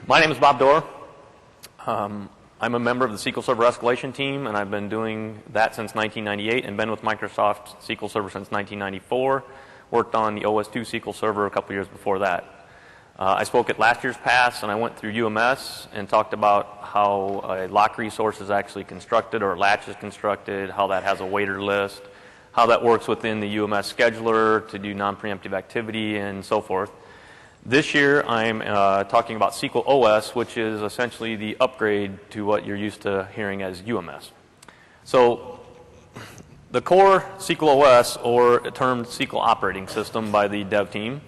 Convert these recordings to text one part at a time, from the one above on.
My name is Bob Dorr. I'm a member of the SQL Server escalation team, and I've been doing that since 1998 and been with Microsoft SQL Server since 1994. Worked on the OS2 SQL Server a couple years before that. I spoke at last year's PASS, and I went through UMS and talked about how a lock resource is actually constructed or a latch is constructed, how that has a waiter list, how that works within the UMS scheduler to do non-preemptive activity, and so forth. This year, I'm talking about SQLOS, which is essentially the upgrade to what you're used to hearing as UMS. So the core SQLOS, or termed SQL operating system by the dev team,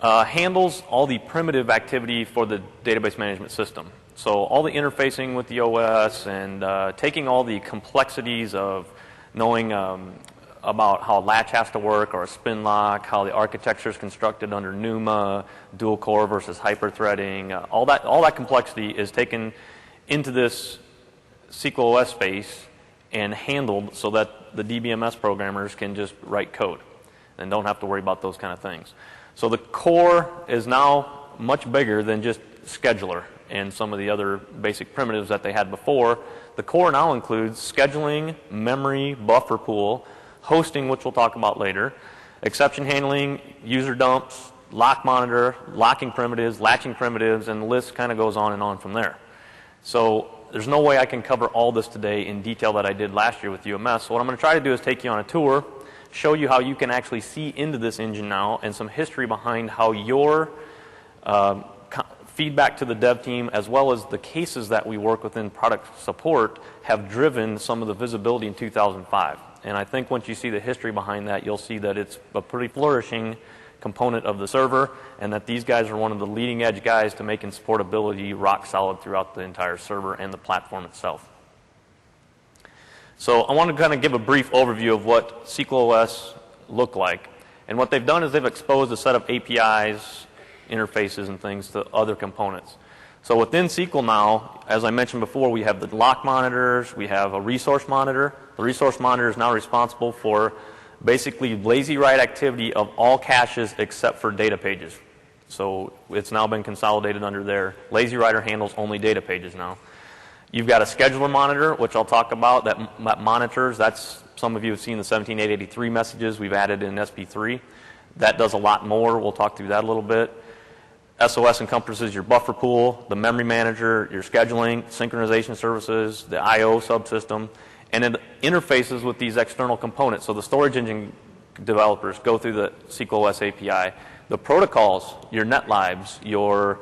handles all the primitive activity for the database management system. So all the interfacing with the OS and taking all the complexities of knowing about how a latch has to work or a spin lock, how the architecture is constructed under NUMA, dual core versus hyper-threading, all that complexity is taken into this SQLOS space and handled so that the DBMS programmers can just write code and don't have to worry about those kind of things. So the core is now much bigger than just scheduler and some of the other basic primitives that they had before. The core now includes scheduling, memory, buffer pool, hosting, which we'll talk about later, exception handling, user dumps, lock monitor, locking primitives, latching primitives, and the list kind of goes on and on from there. So there's no way I can cover all this today in detail that I did last year with UMS. So what I'm going to try to do is take you on a tour, show you how you can actually see into this engine now, and some history behind how your feedback to the dev team, as well as the cases that we work within product support, have driven some of the visibility in 2005. And I think once you see the history behind that, you'll see that it's a pretty flourishing component of the server, and that these guys are one of the leading edge guys to making supportability rock solid throughout the entire server and the platform itself. So I want to kind of give a brief overview of what SQLOS looked like. And what they've done is they've exposed a set of APIs, interfaces, and things to other components. So within SQL now, as I mentioned before, we have the lock monitors, we have a resource monitor. The resource monitor is now responsible for basically lazy write activity of all caches except for data pages. So it's now been consolidated under there. Lazy writer handles only data pages now. You've got a scheduler monitor, which I'll talk about, that monitors. That's, some of you have seen the 17883 messages we've added in SP3. That does a lot more. We'll talk through that a little bit. SOS encompasses your buffer pool, the memory manager, your scheduling, synchronization services, the I/O subsystem, and it interfaces with these external components. So the storage engine developers go through the SQLOS API. The protocols, your netlibs, your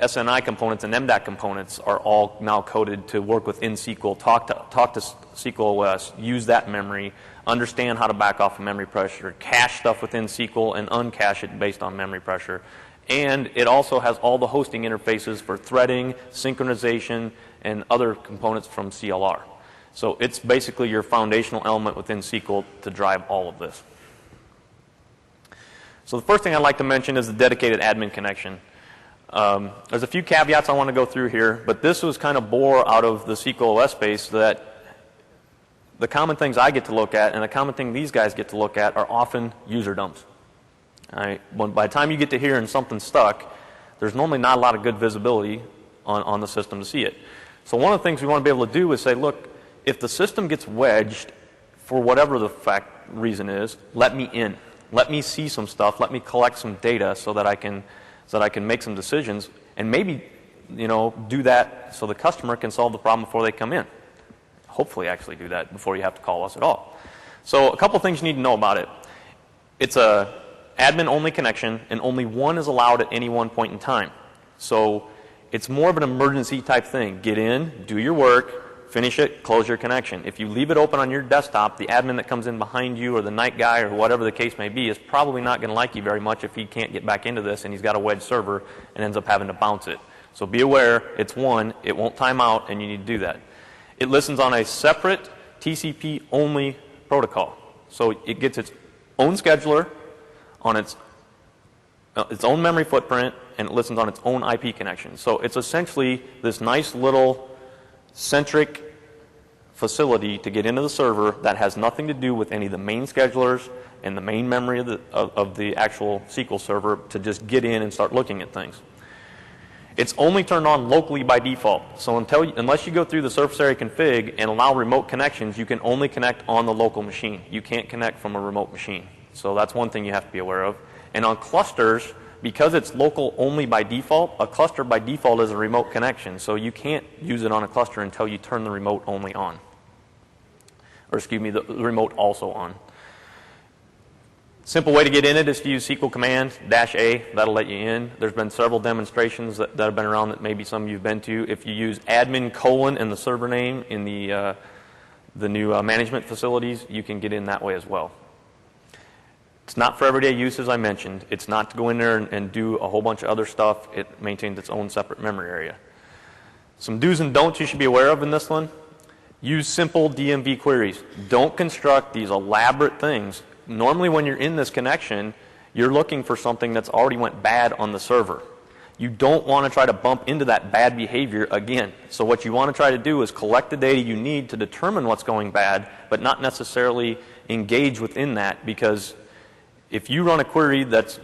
SNI components and MDAC components are all now coded to work within SQL, talk to SQLOS, use that memory, understand how to back off of memory pressure, cache stuff within SQL and uncache it based on memory pressure. And it also has all the hosting interfaces for threading, synchronization, and other components from CLR. So it's basically your foundational element within SQL to drive all of this. So the first thing I'd like to mention is the dedicated admin connection. There's a few caveats I want to go through here, but this was kind of bore out of the SQLOS space that the common things I get to look at and the common thing these guys get to look at are often user dumps. By the time you get to here and something's stuck, there's normally not a lot of good visibility on the system to see it. So one of the things we want to be able to do is say, look, if the system gets wedged for whatever the reason is, let me in. Let me see some stuff. Let me collect some data so that I can make some decisions and maybe, do that so the customer can solve the problem before they come in. Hopefully actually do that before you have to call us at all. So a couple things you need to know about it. It's a admin-only connection, and only one is allowed at any one point in time. So it's more of an emergency type thing. Get in, do your work, finish it, close your connection. If you leave it open on your desktop, the admin that comes in behind you or the night guy or whatever the case may be is probably not going to like you very much if he can't get back into this and he's got a wedge server and ends up having to bounce it. So be aware, it's one, it won't time out, and you need to do that. It listens on a separate TCP-only protocol. So it gets its own scheduler on its own memory footprint, and it listens on its own IP connection. So it's essentially this nice little centric facility to get into the server that has nothing to do with any of the main schedulers and the main memory of the actual SQL server to just get in and start looking at things. It's only turned on locally by default. So unless you go through the surface area config and allow remote connections, you can only connect on the local machine. You can't connect from a remote machine. So that's one thing you have to be aware of. And on clusters, because it's local only by default, a cluster by default is a remote connection. So you can't use it on a cluster until you turn the remote only on. Or excuse me, the remote also on. Simple way to get in it is to use SQL command -A. That'll let you in. There's been several demonstrations that have been around that maybe some of you have been to. If you use admin : and the server name in the new management facilities, you can get in that way as well. It's not for everyday use, as I mentioned. It's not to go in there and do a whole bunch of other stuff. It maintains its own separate memory area. Some do's and don'ts you should be aware of in this one. Use simple DMV queries. Don't construct these elaborate things. Normally when you're in this connection, you're looking for something that's already went bad on the server. You don't want to try to bump into that bad behavior again. So what you want to try to do is collect the data you need to determine what's going bad, but not necessarily engage within that, because if you run a query that's,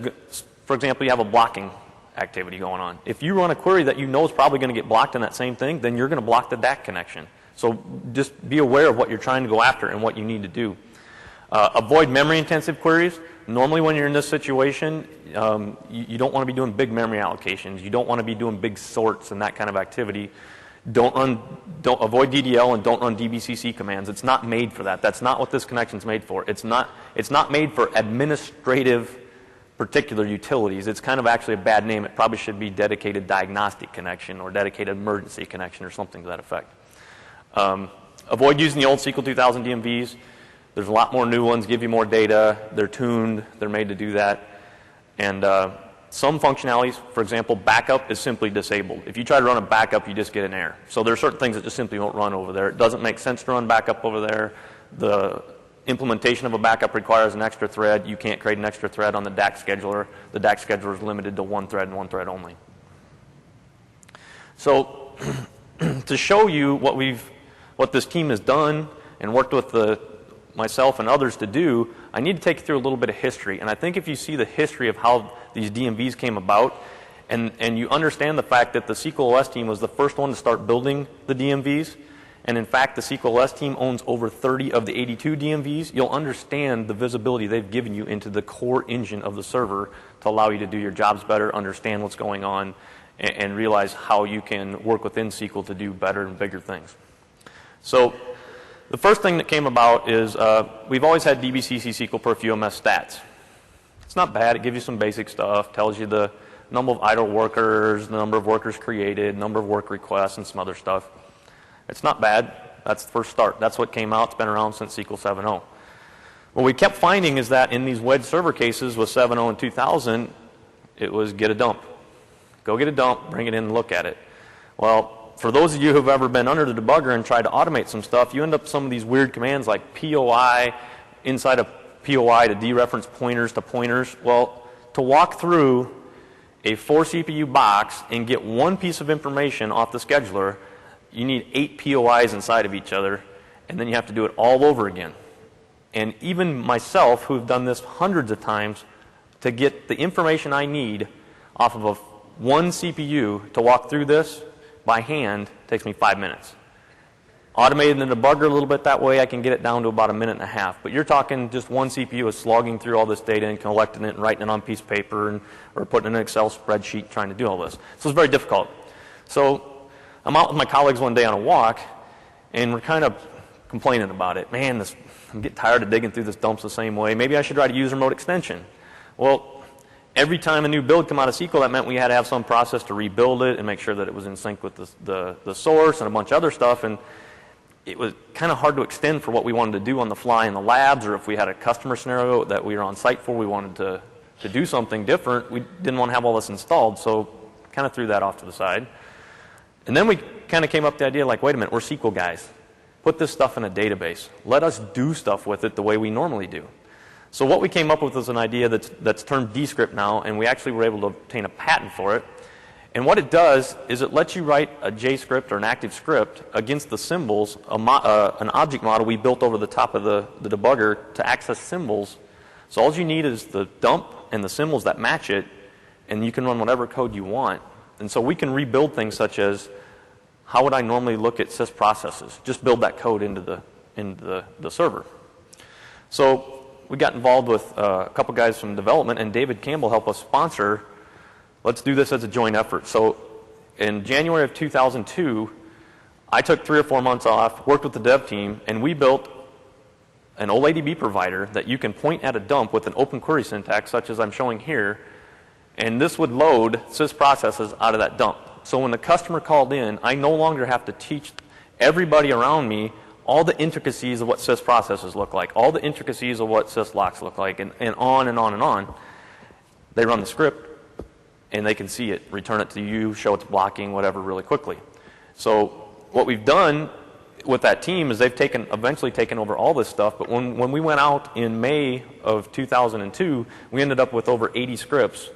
for example, you have a blocking activity going on. If you run a query that you know is probably going to get blocked in that same thing, then you're going to block the DAC connection. So just be aware of what you're trying to go after and what you need to do. Avoid memory-intensive queries. Normally when you're in this situation, you don't want to be doing big memory allocations. You don't want to be doing big sorts and that kind of activity. Don't avoid DDL and don't run DBCC commands. It's not made for that. That's not what this connection is made for. It's not made for administrative particular utilities. It's kind of actually a bad name. It probably should be dedicated diagnostic connection or dedicated emergency connection or something to that effect. Avoid using the old SQL 2000 DMVs. There's a lot more new ones, give you more data. They're tuned. They're made to do that. And some functionalities, for example, backup is simply disabled. If you try to run a backup, you just get an error. So there are certain things that just simply won't run over there. It doesn't make sense to run backup over there. The implementation of a backup requires an extra thread. You can't create an extra thread on the DAC scheduler. The DAC scheduler is limited to one thread and one thread only. So to show you what this team has done and worked with myself and others to do, I need to take you through a little bit of history. And I think if you see the history of how these DMVs came about, and you understand the fact that the SQLOS team was the first one to start building the DMVs, and in fact the SQLOS team owns over 30 of the 82 DMVs, you'll understand the visibility they've given you into the core engine of the server to allow you to do your jobs better, understand what's going on, and realize how you can work within SQL to do better and bigger things. So the first thing that came about is we've always had DBCC SQL per QMS stats. It's not bad. It gives you some basic stuff, tells you the number of idle workers, the number of workers created, number of work requests, and some other stuff. It's not bad. That's the first start. That's what came out. It's been around since SQL 7.0. What we kept finding is that in these wedge server cases with 7.0 and 2000, it was get a dump. Go get a dump, bring it in and look at it. Well, for those of you who've ever been under the debugger and tried to automate some stuff, you end up with some of these weird commands like POI, inside of POI to dereference pointers to pointers. Well, to walk through a 4 CPU box and get one piece of information off the scheduler, you need 8 POIs inside of each other, and then you have to do it all over again. And even myself, who've done this hundreds of times, to get the information I need off of one CPU to walk through this by hand takes me 5 minutes. Automated in the debugger a little bit that way, I can get it down to about a minute and a half. But you're talking just one CPU is slogging through all this data and collecting it and writing it on a piece of paper or putting it in an Excel spreadsheet trying to do all this. So it's very difficult. So I'm out with my colleagues one day on a walk, and we're kind of complaining about it. Man, I'm getting tired of digging through this dumps the same way. Maybe I should try to use remote extension. Well, every time a new build came out of SQL, that meant we had to have some process to rebuild it and make sure that it was in sync with the source and a bunch of other stuff. And it was kind of hard to extend for what we wanted to do on the fly in the labs, or if we had a customer scenario that we were on site for, we wanted to do something different. We didn't want to have all this installed, so kind of threw that off to the side. And then we kind of came up with the idea like, wait a minute, we're SQL guys. Put this stuff in a database. Let us do stuff with it the way we normally do. So what we came up with was an idea that's termed DScript now, and we actually were able to obtain a patent for it. And what it does is it lets you write a JScript or an active script against the symbols, an object model we built over the top of the debugger to access symbols. So all you need is the dump and the symbols that match it, and you can run whatever code you want And so we can rebuild things such as, how would I normally look at sys processes? Just build that code into the server. So we got involved with a couple guys from development, and David Campbell helped us sponsor, let's do this as a joint effort. So in January of 2002, I took 3 or 4 months off, worked with the dev team, and we built an OLADB provider that you can point at a dump with an open query syntax, such as I'm showing here, and this would load sys processes out of that dump. So when the customer called in, I no longer have to teach everybody around me all the intricacies of what sys processes look like, all the intricacies of what sys locks look like, and on and on and on. They run the script, and they can see it, return it to you, show it's blocking, whatever, really quickly. So what we've done with that team is they've eventually taken over all this stuff, but when we went out in May of 2002, we ended up with over 80 scripts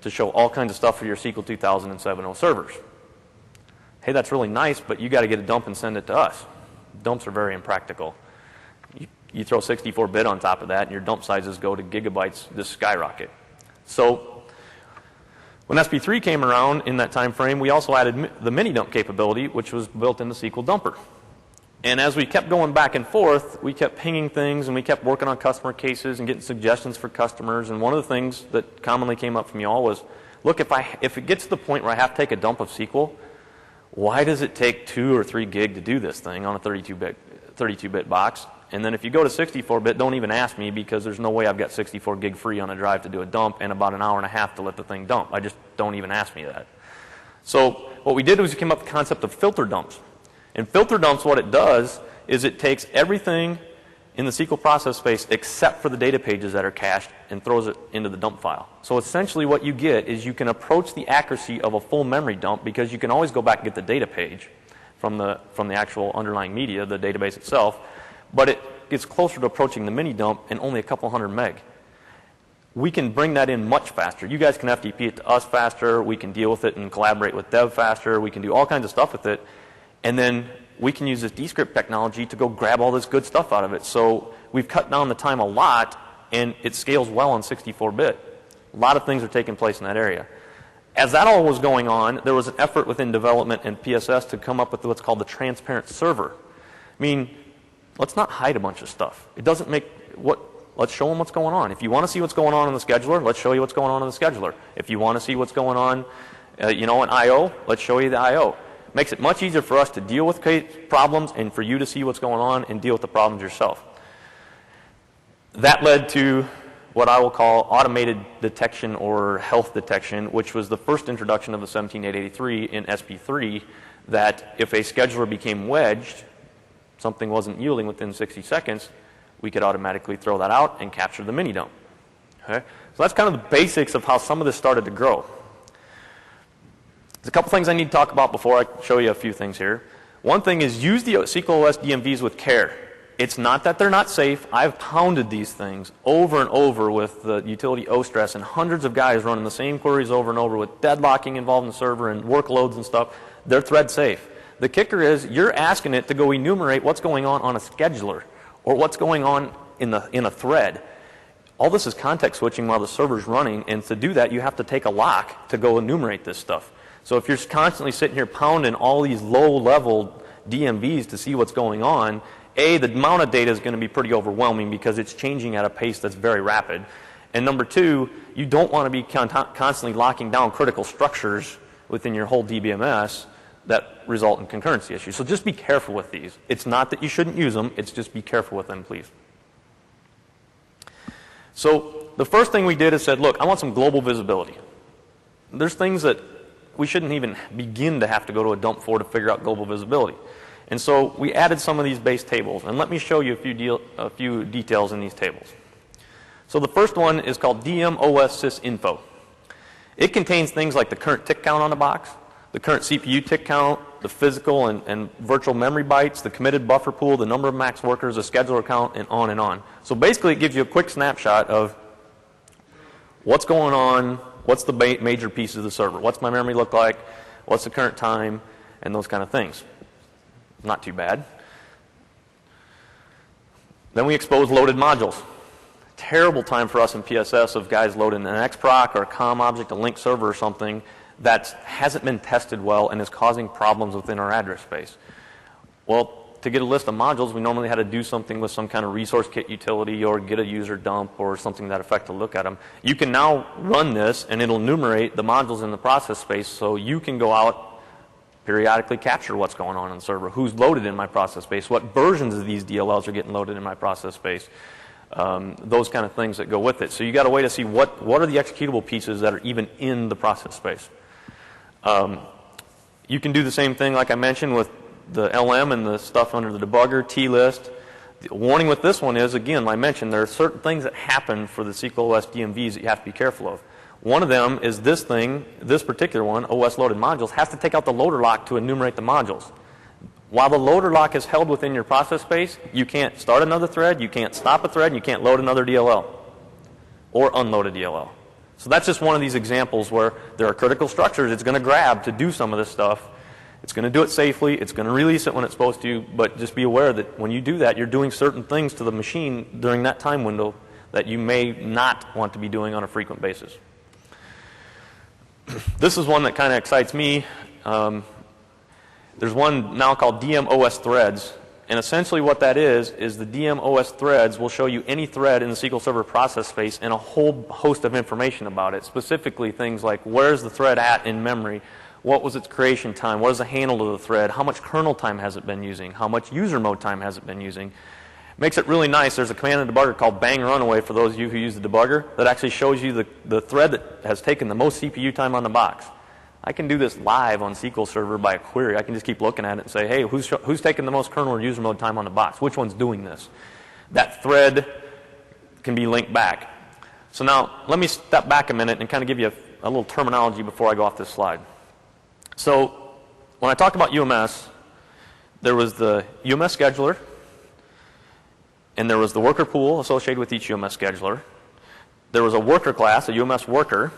to show all kinds of stuff for your SQL 2000 and 7.0 servers. Hey, that's really nice, but you got to get a dump and send it to us. Dumps are very impractical. You throw 64-bit on top of that, and your dump sizes go to gigabytes, just skyrocket. So when SP3 came around in that time frame, we also added the mini dump capability, which was built into SQL Dumper. And as we kept going back and forth, we kept pinging things, and we kept working on customer cases and getting suggestions for customers. And one of the things that commonly came up from you all was, look, if it gets to the point where I have to take a dump of SQL, why does it take 2 or 3 gig to do this thing on a 32-bit box? And then if you go to 64-bit, don't even ask me, because there's no way I've got 64 gig free on a drive to do a dump and about an hour and a half to let the thing dump. I just don't even ask me that. So what we did was we came up with the concept of filter dumps. And filter dumps, what it does is it takes everything in the SQL process space except for the data pages that are cached and throws it into the dump file. So essentially what you get is you can approach the accuracy of a full memory dump, because you can always go back and get the data page from the actual underlying media, the database itself, but it gets closer to approaching the mini dump and only a couple hundred meg. We can bring that in much faster. You guys can FTP it to us faster. We can deal with it and collaborate with dev faster. We can do all kinds of stuff with it. And then we can use this descript technology to go grab all this good stuff out of it. So we've cut down the time a lot, and it scales well on 64-bit. A lot of things are taking place in that area. As that all was going on, there was an effort within development and PSS to come up with what's called the transparent server. I mean, let's not hide a bunch of stuff. It doesn't make let's show them what's going on. If you want to see what's going on in the scheduler, let's show you what's going on in the scheduler. If you want to see what's going on, in I/O, let's show you the I/O. Makes it much easier for us to deal with problems and for you to see what's going on and deal with the problems yourself. That led to what I will call automated detection or health detection, which was the first introduction of the 17883 in SP3, that if a scheduler became wedged, something wasn't yielding within 60 seconds, we could automatically throw that out and capture the mini dump. Okay? So that's kind of the basics of how some of this started to grow. There's a couple things I need to talk about before I show you a few things here. One thing is use the SQLOS DMVs with care. It's not that they're not safe. I've pounded these things over and over with the utility OStress and hundreds of guys running the same queries over and over with deadlocking involved in the server and workloads and stuff. They're thread safe. The kicker is you're asking it to go enumerate what's going on a scheduler or what's going on in a thread. All this is context switching while the server's running, and to do that you have to take a lock to go enumerate this stuff. So if you're constantly sitting here pounding all these low-level DMVs to see what's going on, A, the amount of data is going to be pretty overwhelming because it's changing at a pace that's very rapid. And number two, you don't want to be constantly locking down critical structures within your whole DBMS that result in concurrency issues. So just be careful with these. It's not that you shouldn't use them, it's just be careful with them, please. So the first thing we did is said, look, I want some global visibility. There's things that we shouldn't even begin to have to go to a dump for to figure out global visibility. And so we added some of these base tables. And let me show you a few details in these tables. So the first one is called DMOS_sys_info. It contains things like the current tick count on the box, the current CPU tick count, the physical and virtual memory bytes, the committed buffer pool, the number of max workers, the scheduler count, and on and on. So basically it gives you a quick snapshot of what's going on, what's the major pieces of the server, what's my memory look like, what's the current time, and those kind of things. Not too bad. Then we expose loaded modules. Terrible time for us in PSS of guys loading an XProc or a COM object, a link server or something that hasn't been tested well and is causing problems within our address space? Well, to get a list of modules, we normally had to do something with some kind of resource kit utility or get a user dump or something to that effect to look at them. You can now run this, and it'll enumerate the modules in the process space, so you can go out, periodically capture what's going on the server, who's loaded in my process space, what versions of these DLLs are getting loaded in my process space, those kind of things that go with it. So you got a way to see what are the executable pieces that are even in the process space. You can do the same thing, like I mentioned, with the LM and the stuff under the debugger, T-list. The warning with this one is, again, like I mentioned, there are certain things that happen for the SQLOS DMVs that you have to be careful of. One of them is this thing, this particular one, OS loaded modules, has to take out the loader lock to enumerate the modules. While the loader lock is held within your process space, you can't start another thread, you can't stop a thread, and you can't load another DLL or unload a DLL. So that's just one of these examples where there are critical structures it's going to grab to do some of this stuff. It's going to do it safely, it's going to release it when it's supposed to, but just be aware that when you do that, you're doing certain things to the machine during that time window that you may not want to be doing on a frequent basis. This is one that kind of excites me. There's one now called DMOS threads, and essentially what that is the DMOS threads will show you any thread in the SQL Server process space and a whole host of information about it, specifically things like where's the thread at in memory, what was its creation time, what is the handle of the thread, how much kernel time has it been using, how much user mode time has it been using. Makes it really nice. There's a command in the debugger called bang runaway for those of you who use the debugger that actually shows you the thread that has taken the most CPU time on the box. I can do this live on SQL Server by a query. I can just keep looking at it and say, hey, who's taking the most kernel or user mode time on the box? Which one's doing this? That thread can be linked back. So now let me step back a minute and kind of give you a little terminology before I go off this slide. So when I talked about UMS, there was the UMS scheduler, and there was the worker pool associated with each UMS scheduler. There was a worker class, a UMS worker.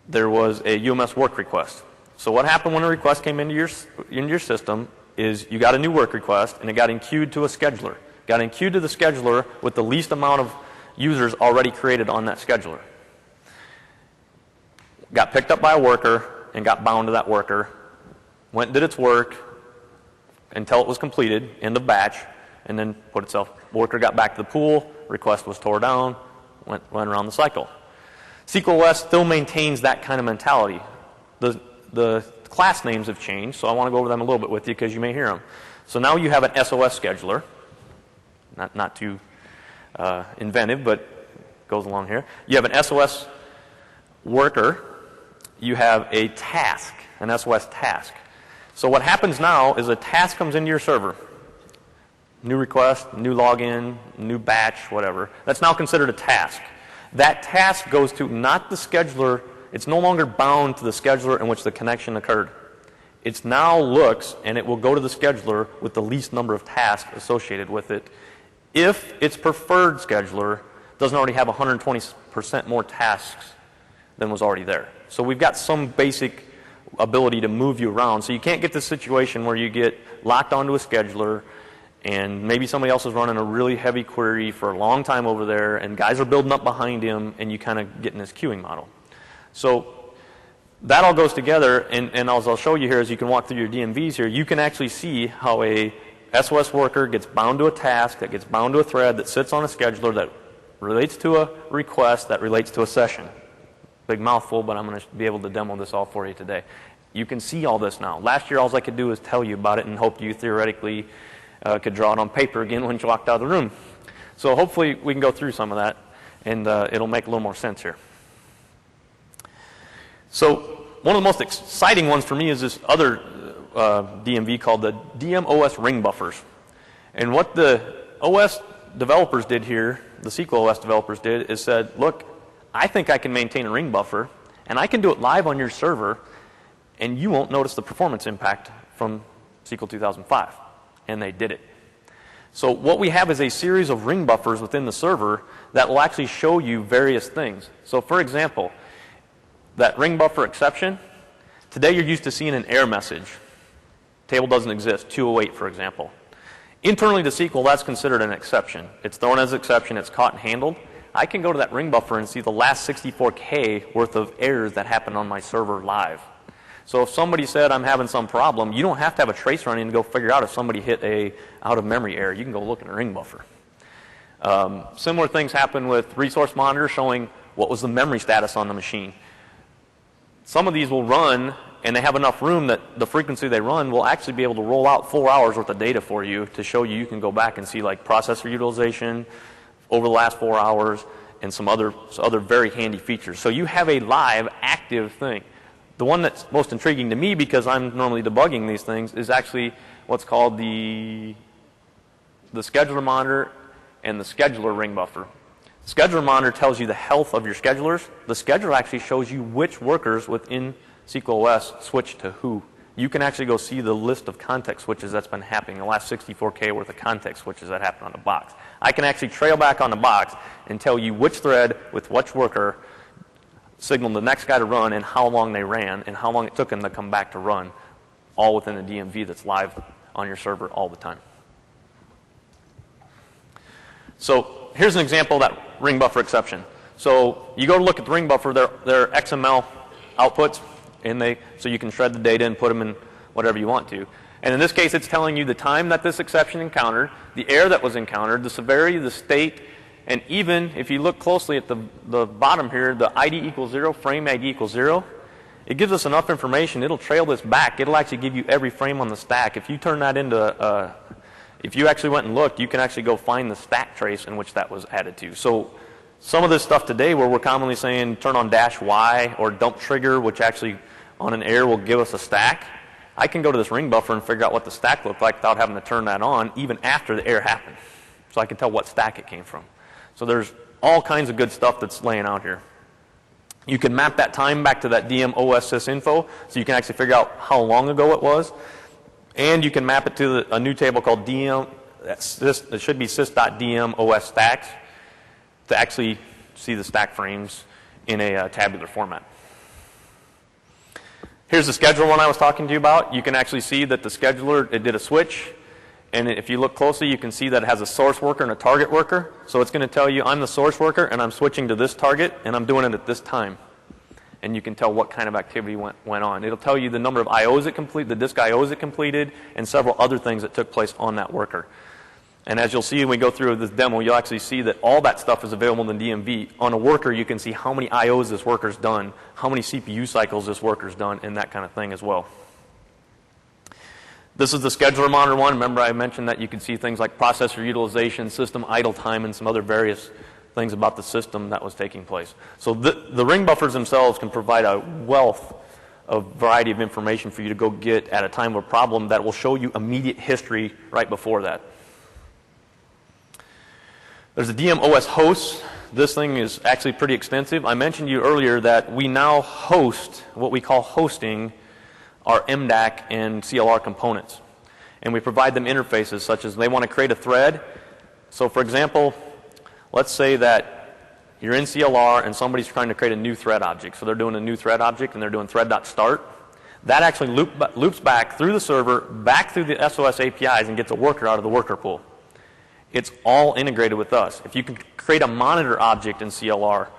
There was a UMS work request. So what happened when a request came into your system is you got a new work request, and it got enqueued to a scheduler. Got enqueued to the scheduler with the least amount of users already created on that scheduler. Got picked up by a worker and got bound to that worker. Went and did its work until it was completed, end of batch, and then put itself. Worker got back to the pool, request was tore down, went around the cycle. SQLOS still maintains that kind of mentality. The class names have changed, so I want to go over them a little bit with you because you may hear them. So now you have an SOS scheduler. Not too inventive, but goes along here. You have an SOS worker. You have a task, an SOS task. So what happens now is a task comes into your server. New request, new login, new batch, whatever. That's now considered a task. That task goes to not the scheduler. It's no longer bound to the scheduler in which the connection occurred. It now looks, and it will go to the scheduler with the least number of tasks associated with it if its preferred scheduler doesn't already have 120% more tasks than was already there. So we've got some basic ability to move you around. So you can't get this situation where you get locked onto a scheduler and maybe somebody else is running a really heavy query for a long time over there and guys are building up behind him and you kind of get in this queuing model. So that all goes together, and as I'll show you here as you can walk through your DMVs here, you can actually see how a SOS worker gets bound to a task, that gets bound to a thread, that sits on a scheduler, that relates to a request, that relates to a session. Big mouthful, but I'm going to be able to demo this all for you today. You can see all this now. Last year, all I could do was tell you about it and hope you theoretically could draw it on paper again when you walked out of the room. So hopefully we can go through some of that, and it'll make a little more sense here. So one of the most exciting ones for me is this other DMV called the DMOS ring buffers. And what the OS developers did here, the SQLOS developers did, is said, look, I think I can maintain a ring buffer, and I can do it live on your server, and you won't notice the performance impact from SQL 2005. And they did it. So what we have is a series of ring buffers within the server that will actually show you various things. So for example, that ring buffer exception, today you're used to seeing an error message. Table doesn't exist, 208 for example. Internally to SQL, that's considered an exception. It's thrown as an exception, it's caught and handled. I can go to that ring buffer and see the last 64K worth of errors that happened on my server live. So if somebody said, I'm having some problem, you don't have to have a trace running to go figure out if somebody hit a out-of-memory error. You can go look in a ring buffer. Similar things happen with resource monitor showing what was the memory status on the machine. Some of these will run, and they have enough room that the frequency they run will actually be able to roll out 4 hours worth of data for you to show you can go back and see like processor utilization over the last 4 hours and some other very handy features. So you have a live, active thing. The one that's most intriguing to me, because I'm normally debugging these things, is actually what's called the scheduler monitor and the scheduler ring buffer. Scheduler monitor tells you the health of your schedulers. The scheduler actually shows you which workers within SQLOS switch to who. You can actually go see the list of context switches that's been happening, the last 64K worth of context switches that happened on the box. I can actually trail back on the box and tell you which thread with which worker signaled the next guy to run and how long they ran and how long it took them to come back to run, all within a DMV that's live on your server all the time. So here's an example of that ring buffer exception. So you go to look at the ring buffer, they're XML outputs, and so you can shred the data and put them in whatever you want to. And in this case, it's telling you the time that this exception encountered, the error that was encountered, the severity, the state, and even if you look closely at the bottom here, the ID equals 0, frame ID equals 0, it gives us enough information. It'll trail this back. It'll actually give you every frame on the stack. If you turn that into, if you actually went and looked, you can actually go find the stack trace in which that was added to. So some of this stuff today where we're commonly saying turn on -Y or dump trigger, which actually on an error will give us a stack, I can go to this ring buffer and figure out what the stack looked like without having to turn that on even after the error happened. So I can tell what stack it came from. So there's all kinds of good stuff that's laying out here. You can map that time back to that DM OS sysinfo, so you can actually figure out how long ago it was. And you can map it to a new table called DM, it should be sys.dm OS stacks, to actually see the stack frames in a tabular format. Here's the scheduler one I was talking to you about. You can actually see that the scheduler, it did a switch. And if you look closely, you can see that it has a source worker and a target worker. So it's going to tell you I'm the source worker and I'm switching to this target and I'm doing it at this time. And you can tell what kind of activity went on. It'll tell you the number of IOs it completed, the disk IOs it completed, and several other things that took place on that worker. And as you'll see when we go through this demo, you'll actually see that all that stuff is available in the DMV. On a worker, you can see how many IOs this worker's done, how many CPU cycles this worker's done, and that kind of thing as well. This is the scheduler monitor one. Remember I mentioned that you could see things like processor utilization, system idle time, and some other various things about the system that was taking place. So the ring buffers themselves can provide a wealth of variety of information for you to go get at a time of a problem that will show you immediate history right before that. There's a DM OS host. This thing is actually pretty extensive. I mentioned to you earlier that we now host what we call hosting our MDAC and CLR components. And we provide them interfaces such as they want to create a thread. So for example, let's say that you're in CLR and somebody's trying to create a new thread object. So they're doing a new thread object and they're doing thread.start. That actually loops back through the server, back through the SOS APIs and gets a worker out of the worker pool. It's all integrated with us. If you can create a monitor object in CLR,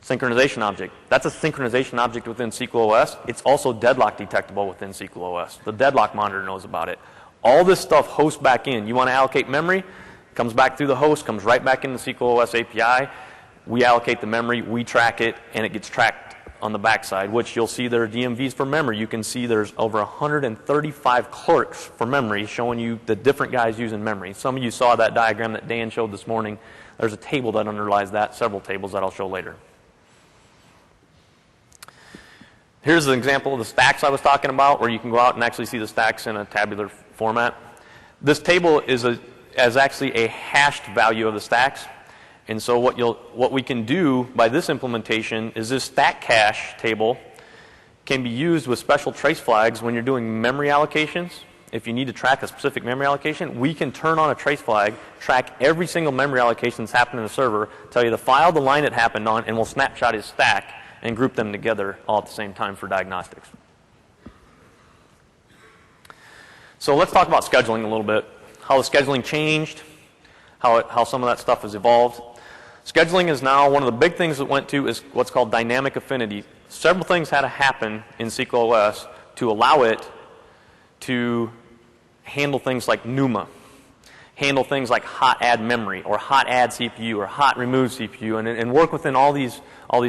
synchronization object, that's a synchronization object within SQLOS. It's also deadlock detectable within SQLOS. The deadlock monitor knows about it. All this stuff hosts back in. You want to allocate memory, comes back through the host, comes right back into the SQLOS API. We allocate the memory, we track it, and it gets tracked on the backside, which you'll see there are DMVs for memory. You can see there's over 135 clerks for memory showing you the different guys using memory. Some of you saw that diagram that Dan showed this morning. There's a table that underlies that, several tables that I'll show later. Here's an example of the stacks I was talking about, where you can go out and actually see the stacks in a tabular format. This table is actually a hashed value of the stacks. And so what we can do by this implementation is this stack cache table can be used with special trace flags when you're doing memory allocations. If you need to track a specific memory allocation, we can turn on a trace flag, track every single memory allocation that's happened in the server, tell you the file, the line it happened on, and we'll snapshot his stack and group them together all at the same time for diagnostics. So let's talk about scheduling a little bit, how the scheduling changed, how some of that stuff has evolved. Scheduling is now one of the big things that went to is what's called dynamic affinity. Several things had to happen in SQLOS to allow it to handle things like NUMA, handle things like hot add memory or hot add CPU or hot remove CPU, and work within all these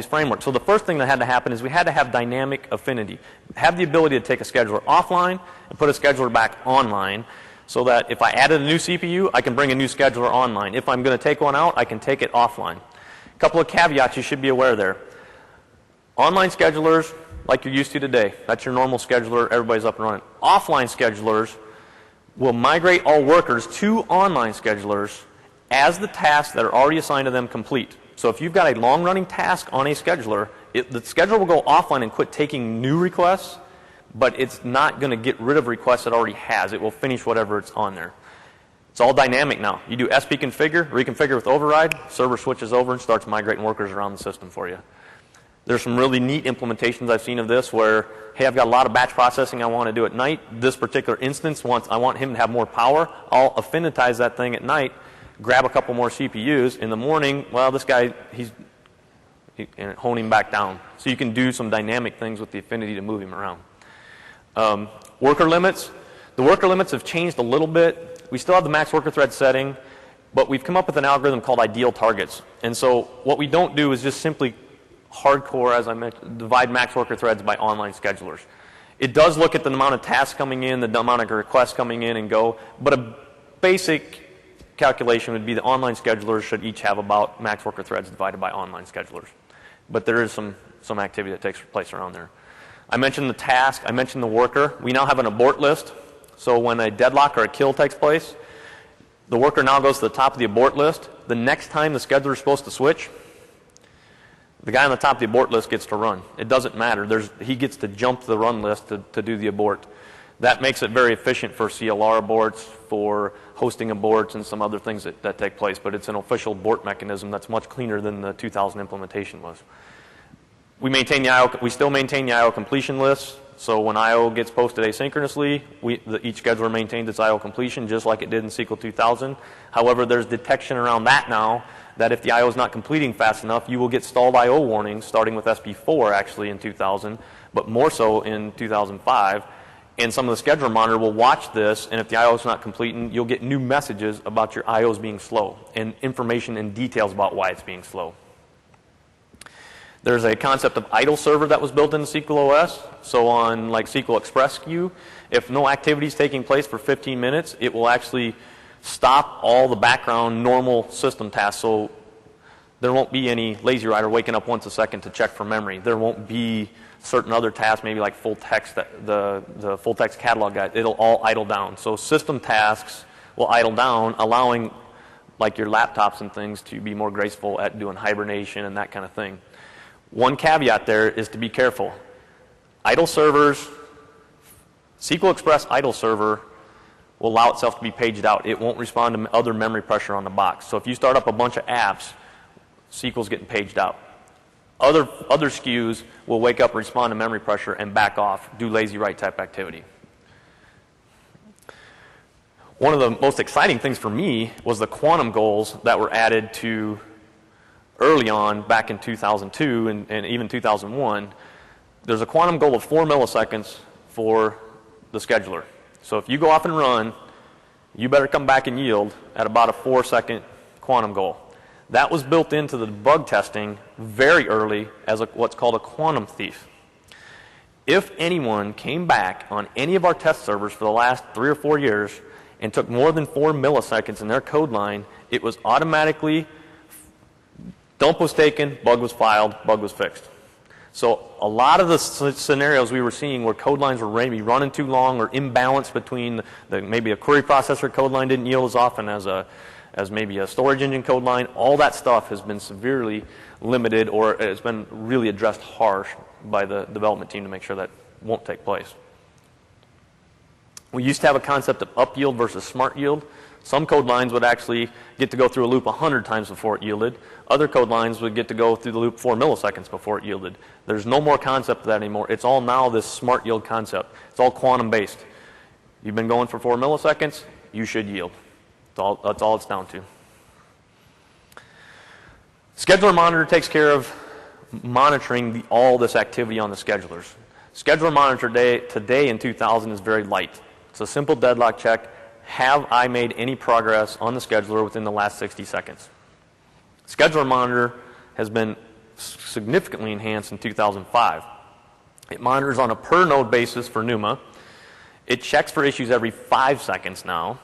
frameworks. So the first thing that had to happen is we had to have dynamic affinity, have the ability to take a scheduler offline and put a scheduler back online, so that if I added a new CPU, I can bring a new scheduler online. If I'm going to take one out, I can take it offline. A couple of caveats you should be aware there. Online schedulers, like you're used to today, that's your normal scheduler, everybody's up and running. Offline schedulers will migrate all workers to online schedulers as the tasks that are already assigned to them complete. So if you've got a long-running task on a scheduler, the scheduler will go offline and quit taking new requests, but it's not going to get rid of requests it already has. It will finish whatever it's on there. It's all dynamic now. You do SP configure, reconfigure with override, server switches over and starts migrating workers around the system for you. There's some really neat implementations I've seen of this where, hey, I've got a lot of batch processing I want to do at night. This particular instance, I want him to have more power. I'll affinitize that thing at night, grab a couple more CPUs. In the morning, well, this guy, and hone him back down. So you can do some dynamic things with the affinity to move him around. Worker limits. The worker limits have changed a little bit. We still have the max worker thread setting, but we've come up with an algorithm called ideal targets. And so what we don't do is just simply hardcore, as I mentioned, divide max worker threads by online schedulers. It does look at the amount of tasks coming in, the amount of requests coming in and go, but a basic calculation would be the online schedulers should each have about max worker threads divided by online schedulers. But there is some activity that takes place around there. I mentioned the task. I mentioned the worker. We now have an abort list. So when a deadlock or a kill takes place, the worker now goes to the top of the abort list. The next time the scheduler is supposed to switch, the guy on the top of the abort list gets to run. It doesn't matter. He gets to jump to the run list to do the abort. That makes it very efficient for CLR aborts, for hosting aborts, and some other things that take place. But it's an official abort mechanism that's much cleaner than the 2000 implementation was. We still maintain the IO completion lists. So when IO gets posted asynchronously, each scheduler maintains its IO completion just like it did in SQL 2000. However, there's detection around that now that if the IO is not completing fast enough, you will get stalled IO warnings, starting with SP4 actually in 2000, but more so in 2005. And some of the scheduler monitor will watch this, and if the IO is not completing, you'll get new messages about your IOs being slow and information and details about why it's being slow. There's a concept of idle server that was built into SQLOS. So on like SQL Express queue, if no activity is taking place for 15 minutes, it will actually stop all the background normal system tasks. So there won't be any lazy writer waking up once a second to check for memory. There won't be certain other tasks, maybe like full text, the full text catalog guide. It'll all idle down. So system tasks will idle down, allowing like your laptops and things to be more graceful at doing hibernation and that kind of thing. One caveat there is to be careful. Idle servers, SQL Express idle server will allow itself to be paged out. It won't respond to other memory pressure on the box. So if you start up a bunch of apps, SQL's getting paged out. Other SKUs will wake up, respond to memory pressure, and back off, do lazy write type activity. One of the most exciting things for me was the quantum goals that were added to early on, back in 2002 and even 2001. There's a quantum goal of 4 milliseconds for the scheduler. So if you go off and run, you better come back and yield at about a 4-second quantum goal. That was built into the bug testing very early as what's called a quantum thief. If anyone came back on any of our test servers for the last 3 or 4 years and took more than 4 milliseconds in their code line, it was automatically dump was taken, bug was filed, bug was fixed. So a lot of the scenarios we were seeing where code lines were maybe running too long or imbalanced between maybe a query processor code line didn't yield as often as maybe a storage engine code line, all that stuff has been severely limited or has been really addressed harsh by the development team to make sure that won't take place. We used to have a concept of up yield versus smart yield. Some code lines would actually get to go through a loop 100 times before it yielded. Other code lines would get to go through the loop 4 milliseconds before it yielded. There's no more concept of that anymore. It's all now this smart yield concept. It's all quantum based. You've been going for 4 milliseconds, you should yield. That's all it's down to. Scheduler Monitor takes care of monitoring all this activity on the schedulers. Scheduler Monitor today in 2000 is very light. It's a simple deadlock check. Have I made any progress on the scheduler within the last 60 seconds? Scheduler Monitor has been significantly enhanced in 2005. It monitors on a per node basis for NUMA. It checks for issues every 5 seconds now,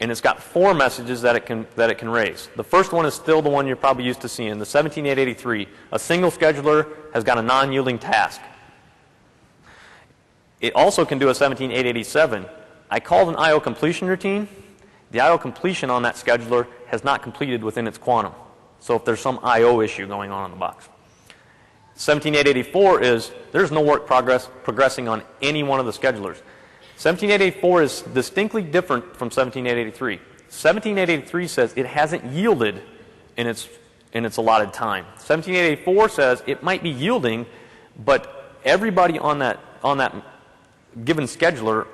and it's got 4 messages that it can raise. The first one is still the one you're probably used to seeing, the 17883. A single scheduler has got a non-yielding task. It also can do a 17887. I called an I/O completion routine. The I/O completion on that scheduler has not completed within its quantum. So if there's some I/O issue going on in the box. 17884 is there's no work progressing on any one of the schedulers. 17884 is distinctly different from 17883. 17883 says it hasn't yielded in its allotted time. 17884 says it might be yielding, but everybody on that given scheduler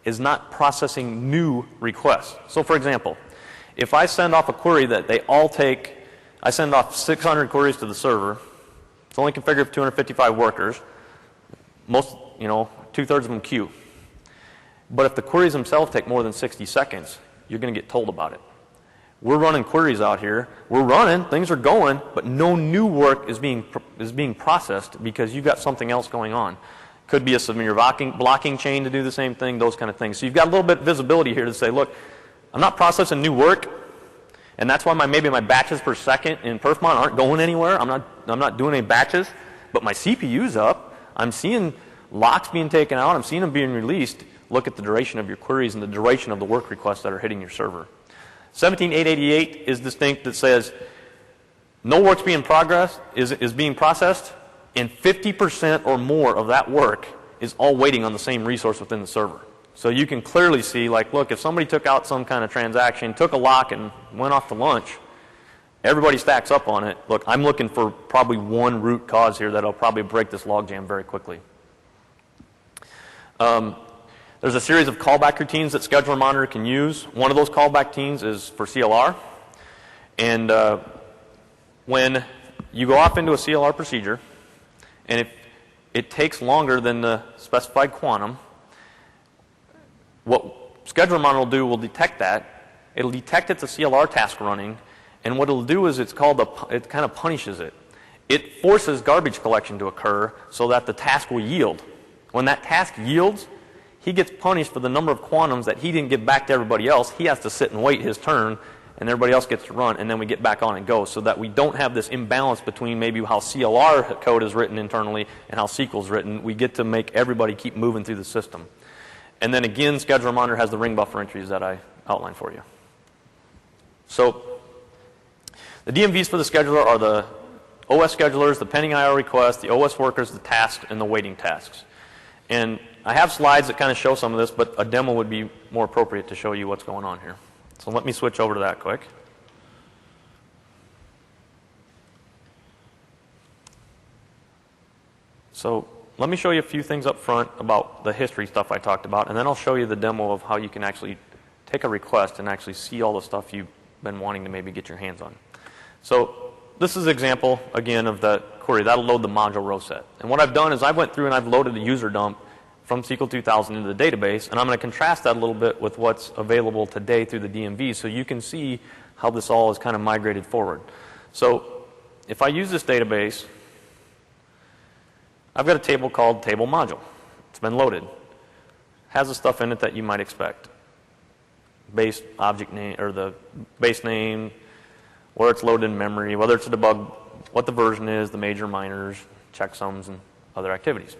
is not processing new requests. So for example, if I send off a query that I send off 600 queries to the server. It's only configured for 255 workers. Most, 2/3 of them queue. But if the queries themselves take more than 60 seconds, you're going to get told about it. We're running queries out here. We're running, things are going, but no new work is being processed because you've got something else going on. Could be a severe blocking chain to do the same thing, those kind of things. So you've got a little bit of visibility here to say, look, I'm not processing new work, and that's why maybe my batches per second in perfmon aren't going anywhere. I'm not doing any batches, but my CPU's up. I'm seeing locks being taken out. I'm seeing them being released. Look at the duration of your queries and the duration of the work requests that are hitting your server. 17888 is distinct that says no work's being is being processed, and 50% or more of that work is all waiting on the same resource within the server. So you can clearly see, like, look, if somebody took out some kind of transaction, took a lock and went off to lunch, everybody stacks up on it. Look, I'm looking for probably one root cause here that'll probably break this logjam very quickly. There's a series of callback routines that Scheduler Monitor can use. One of those callback routines is for CLR. And when you go off into a CLR procedure, and if it takes longer than the specified quantum, what Scheduler Monitor will detect that. It'll detect it's a CLR task running, and what it'll do is it kind of punishes it. It forces garbage collection to occur so that the task will yield. When that task yields, he gets punished for the number of quantums that he didn't give back to everybody else. He has to sit and wait his turn, and everybody else gets to run, and then we get back on and go, so that we don't have this imbalance between maybe how CLR code is written internally and how SQL is written. We get to make everybody keep moving through the system. And then again, Scheduler Monitor has the ring buffer entries that I outlined for you. So the DMVs for the scheduler are the OS schedulers, the pending IO requests, the OS workers, the tasks, and the waiting tasks. And I have slides that kind of show some of this, but a demo would be more appropriate to show you what's going on here. So let me switch over to that quick. So let me show you a few things up front about the history stuff I talked about, and then I'll show you the demo of how you can actually take a request and actually see all the stuff you've been wanting to maybe get your hands on. So this is an example, again, of the query. That'll load the module row set. And what I've done is I went through and I've loaded a user dump from SQL 2000 into the database, and I'm going to contrast that a little bit with what's available today through the DMV so you can see how this all is kind of migrated forward. So if I use this database, I've got a table called table module. It's been loaded. Has the stuff in it that you might expect. Base object name, or the base name, where it's loaded in memory, whether it's a debug, what the version is, the major, minors, checksums, and other activities.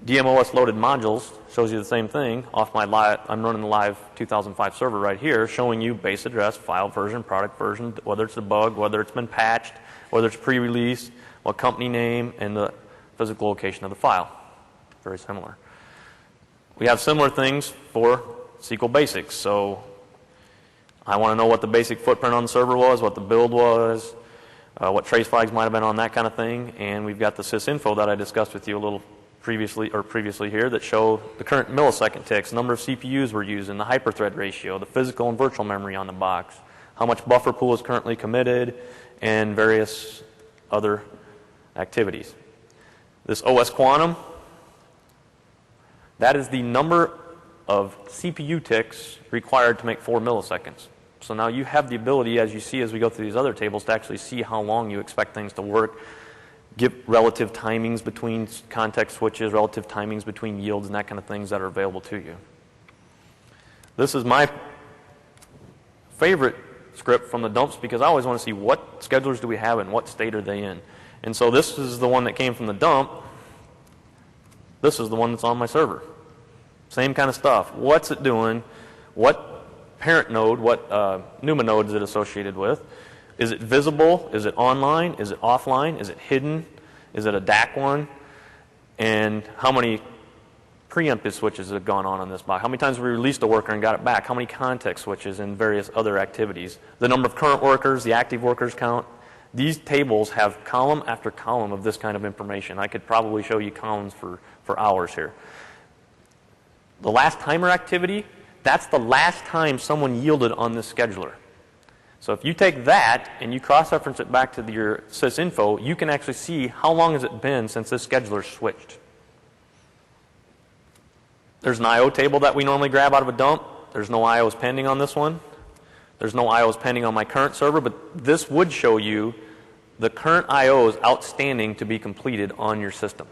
DMOS loaded modules shows you the same thing. Off my I'm running the live 2005 server right here, showing you base address, file version, product version, whether it's a bug, whether it's been patched, whether it's pre-release, what company name, and the physical location of the file. Very similar. We have similar things for SQL basics. So I want to know what the basic footprint on the server was, what the build was, what trace flags might have been on that kind of thing, and we've got the sysinfo that I discussed with you a little previously here that show the current millisecond ticks, number of CPUs we're using, the hyperthread ratio, the physical and virtual memory on the box, how much buffer pool is currently committed, and various other activities. This OS quantum, that is the number of CPU ticks required to make 4 milliseconds. So now you have the ability, as you see as we go through these other tables, to actually see how long you expect things to work, give relative timings between context switches, relative timings between yields, and that kind of things that are available to you. This is my favorite script from the dumps because I always want to see what schedulers do we have and what state are they in. And so this is the one that came from the dump. This is the one that's on my server. Same kind of stuff. What's it doing? What parent node, what NUMA node is it associated with? Is it visible? Is it online? Is it offline? Is it hidden? Is it a DAC one? And how many preemptive switches have gone on this box? How many times have we released a worker and got it back? How many context switches and various other activities? The number of current workers, the active workers count. These tables have column after column of this kind of information. I could probably show you columns for hours here. The last timer activity, that's the last time someone yielded on this scheduler. So if you take that and you cross-reference it back to your sysinfo, you can actually see how long has it been since this scheduler switched. There's an I/O table that we normally grab out of a dump. There's no I/Os pending on this one. There's no I/Os pending on my current server, but this would show you the current I/Os outstanding to be completed on your system.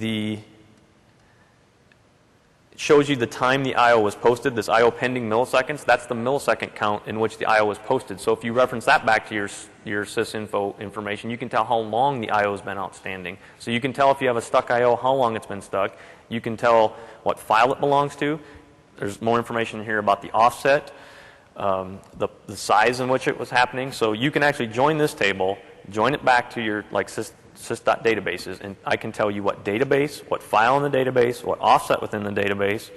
It shows you the time the I/O was posted, this I/O pending milliseconds. That's the millisecond count in which the I/O was posted. So if you reference that back to your sysinfo information, you can tell how long the I/O has been outstanding. So you can tell if you have a stuck I/O, how long it's been stuck. You can tell what file it belongs to. There's more information here about the offset, the size in which it was happening. So you can actually join this table, join it back to your sys.databases, and I can tell you what database, what file in the database, what offset within the database,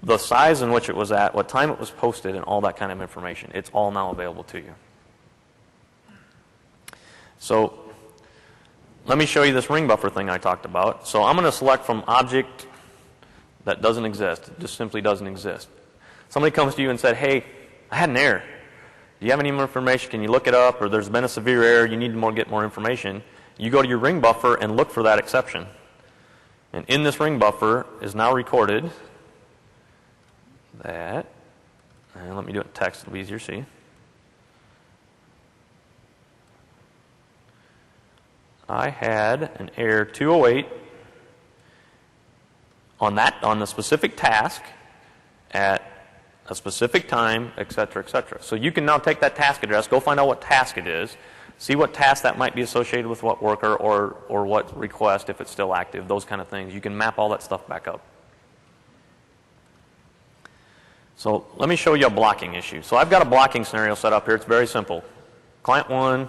the size in which it was at, what time it was posted, and all that kind of information. It's all now available to you. So let me show you this ring buffer thing I talked about. So I'm going to select from object that doesn't exist. It just simply doesn't exist. Somebody comes to you and said, hey, I had an error. Do you have any more information? Can you look it up? Or there's been a severe error. You need to get more information. You go to your ring buffer and look for that exception. And in this ring buffer is now recorded that, and let me do it in text, it'll be easier to see. I had an error 208 on the specific task at a specific time, etc., etc. So you can now take that task address, go find out what task it is, see what task that might be associated with what worker or what request if it's still active, those kind of things. You can map all that stuff back up. So let me show you a blocking issue. So I've got a blocking scenario set up here. It's very simple. Client 1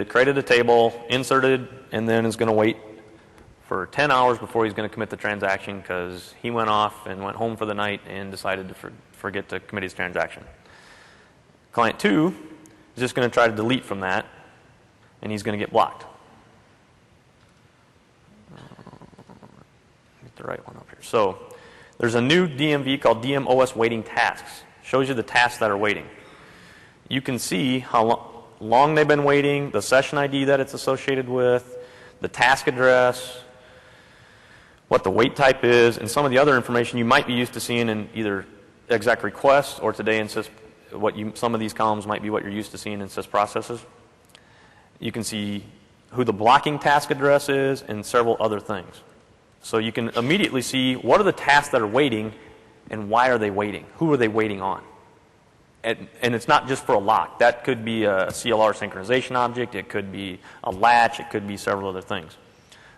created a table, inserted, and then is going to wait for 10 hours before he's going to commit the transaction because he went off and went home for the night and decided to forget to commit his transaction. Client 2 is just going to try to delete from that, and he's going to get blocked. Get the right one up here. So there's a new DMV called DMOS waiting tasks. Shows you the tasks that are waiting. You can see how long they've been waiting, the session ID that it's associated with, the task address, what the wait type is, and some of the other information you might be used to seeing in either exec requests or today in sys. Some of these columns might be what you're used to seeing in sys processes. You can see who the blocking task address is and several other things. So you can immediately see what are the tasks that are waiting and why are they waiting? Who are they waiting on? And it's not just for a lock. That could be a CLR synchronization object. It could be a latch. It could be several other things.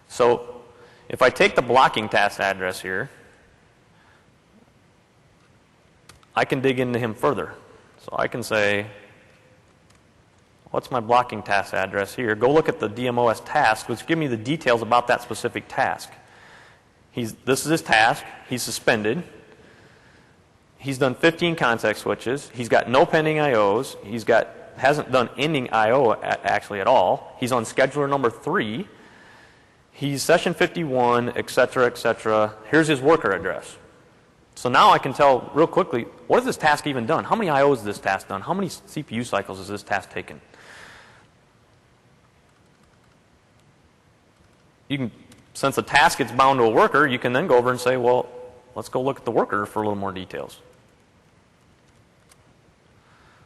So if I take the blocking task address here, I can dig into him further. So I can say, what's my blocking task address here? Go look at the DMOS task, which give me the details about that specific task. This is his task. He's suspended. He's done 15 context switches. He's got no pending IOs. Hasn't done ending IO actually at all. He's on scheduler number 3. He's session 51, etc., etc. Here's his worker address. So now I can tell real quickly, what has this task even done? How many IOs has this task done? How many CPU cycles has this task taken? You can, since the task is bound to a worker, you can then go over and say, well, let's go look at the worker for a little more details.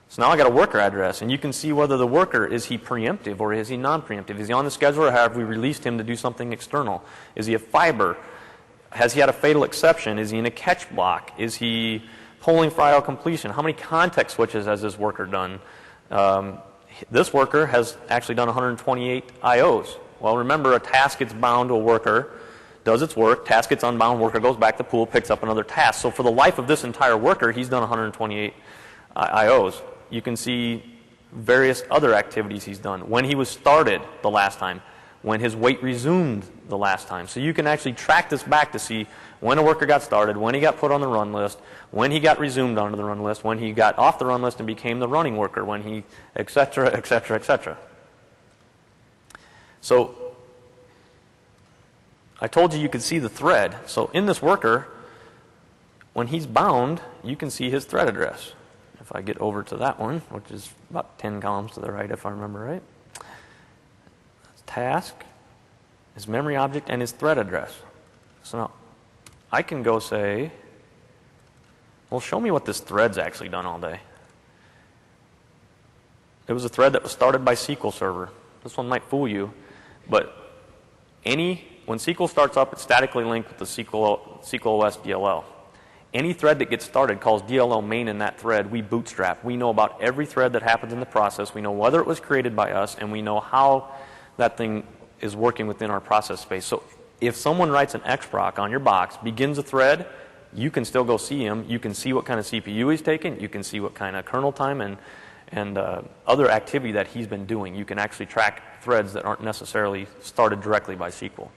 So now I got a worker address, and you can see whether the worker, is he preemptive or is he non-preemptive? Is he on the schedule or have we released him to do something external? Is he a fiber? Has he had a fatal exception? Is he in a catch block? Is he polling for IO completion? How many context switches has this worker done? This worker has actually done 128 IOs. Well, remember, a task gets bound to a worker, does its work, task gets unbound, worker goes back to pool, picks up another task. So for the life of this entire worker, he's done 128 IOs. You can see various other activities he's done. When he was started the last time, when his wait resumed the last time. So you can actually track this back to see when a worker got started, when he got put on the run list, when he got resumed onto the run list, when he got off the run list and became the running worker, when he, et cetera, et cetera, et cetera. So I told you could see the thread. So in this worker, when he's bound, you can see his thread address. If I get over to that one, which is about 10 columns to the right if I remember right. Task, his memory object, and his thread address. So now I can go say, well, show me what this thread's actually done all day. It was a thread that was started by SQL Server. This one might fool you, but when SQL starts up, it's statically linked with the SQLOS DLL. Any thread that gets started calls DLL main in that thread. We bootstrap. We know about every thread that happens in the process. We know whether it was created by us, and we know how that thing is working within our process space. So if someone writes an XProc on your box, begins a thread, you can still go see him. You can see what kind of CPU he's taken. You can see what kind of kernel time and other activity that he's been doing. You can actually track threads that aren't necessarily started directly by SQL.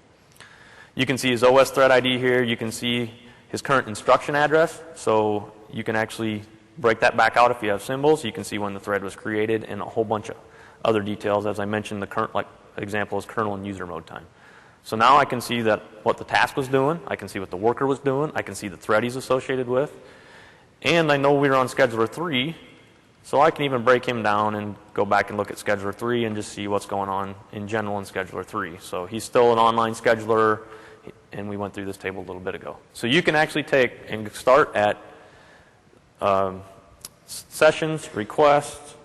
You can see his OS thread ID here. You can see his current instruction address. So you can actually break that back out if you have symbols. You can see when the thread was created and a whole bunch of other details. As I mentioned, the current example is kernel and user mode time. So now I can see that what the task was doing. I can see what the worker was doing. I can see the thread he's associated with. And I know we're on scheduler 3, so I can even break him down and go back and look at scheduler 3 and just see what's going on in general in scheduler 3. So he's still an online scheduler, and we went through this table a little bit ago. So you can actually take and start at sessions, requests,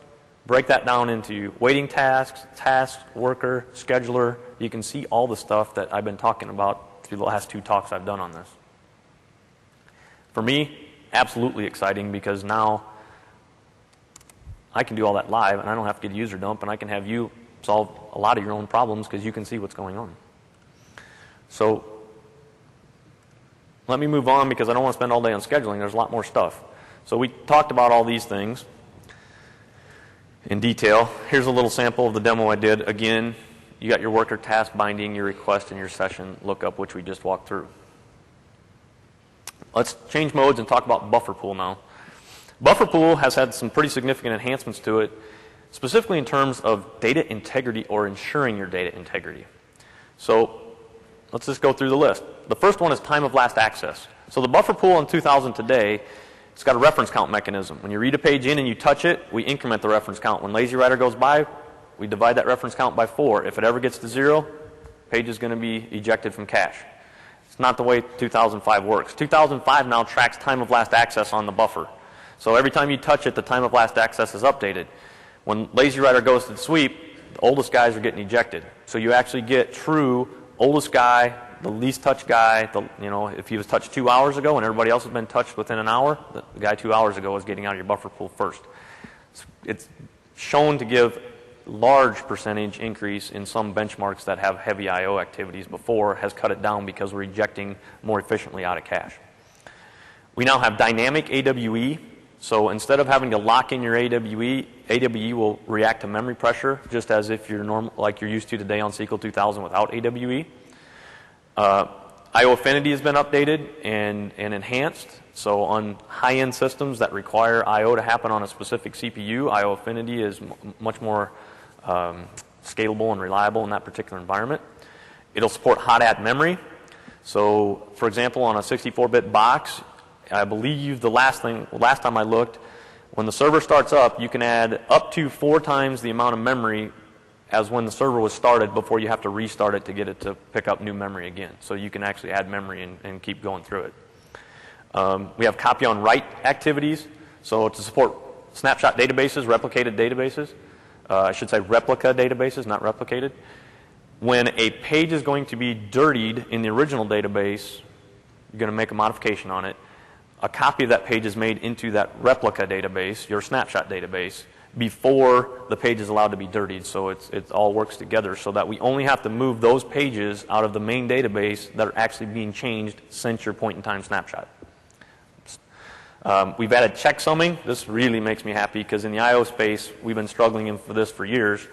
break that down into waiting tasks, task, worker, scheduler. You can see all the stuff that I've been talking about through the last 2 talks I've done on this. For me, absolutely exciting, because now I can do all that live and I don't have to get a user dump, and I can have you solve a lot of your own problems because you can see what's going on. So let me move on because I don't want to spend all day on scheduling. There's a lot more stuff. So we talked about all these things in detail. Here's a little sample of the demo I did. Again, you got your worker task binding, your request, and your session lookup, which we just walked through. Let's change modes and talk about buffer pool now. Buffer pool has had some pretty significant enhancements to it, specifically in terms of data integrity or ensuring your data integrity. So let's just go through the list. The first one is time of last access. So the buffer pool in 2000 today, it's got a reference count mechanism. When you read a page in and you touch it, we increment the reference count. When lazy writer goes by, we divide that reference count by 4. If it ever gets to 0, page is going to be ejected from cache. It's not the way 2005 works. 2005 now tracks time of last access on the buffer. So every time you touch it, the time of last access is updated. When lazy writer goes to the sweep, the oldest guys are getting ejected. So you actually get true oldest guy, the least touched guy. If he was touched 2 hours ago and everybody else has been touched within an hour, the guy 2 hours ago is getting out of your buffer pool first. It's shown to give large percentage increase in some benchmarks that have heavy I/O activities. Before has cut it down because we're ejecting more efficiently out of cache. We now have dynamic AWE. So instead of having to lock in your AWE will react to memory pressure, just as if you're normal, like you're used to today on SQL 2000 without AWE. I/O affinity has been updated and enhanced. So on high-end systems that require I/O to happen on a specific CPU, I/O affinity is much more scalable and reliable in that particular environment. It'll support hot add memory. So, for example, on a 64-bit box, I believe the last time I looked, when the server starts up, you can add up to 4 times the amount of memory as when the server was started before you have to restart it to get it to pick up new memory again. So you can actually add memory and keep going through it. We have copy on write activities. So to support snapshot databases, replicated databases, I should say replica databases, not replicated. When a page is going to be dirtied in the original database, you're going to make a modification on it. A copy of that page is made into that replica database, your snapshot database, before the page is allowed to be dirtied. So it all works together so that we only have to move those pages out of the main database that are actually being changed since your point-in-time snapshot. We've added checksumming. This really makes me happy because in the I/O space, we've been struggling for this for years.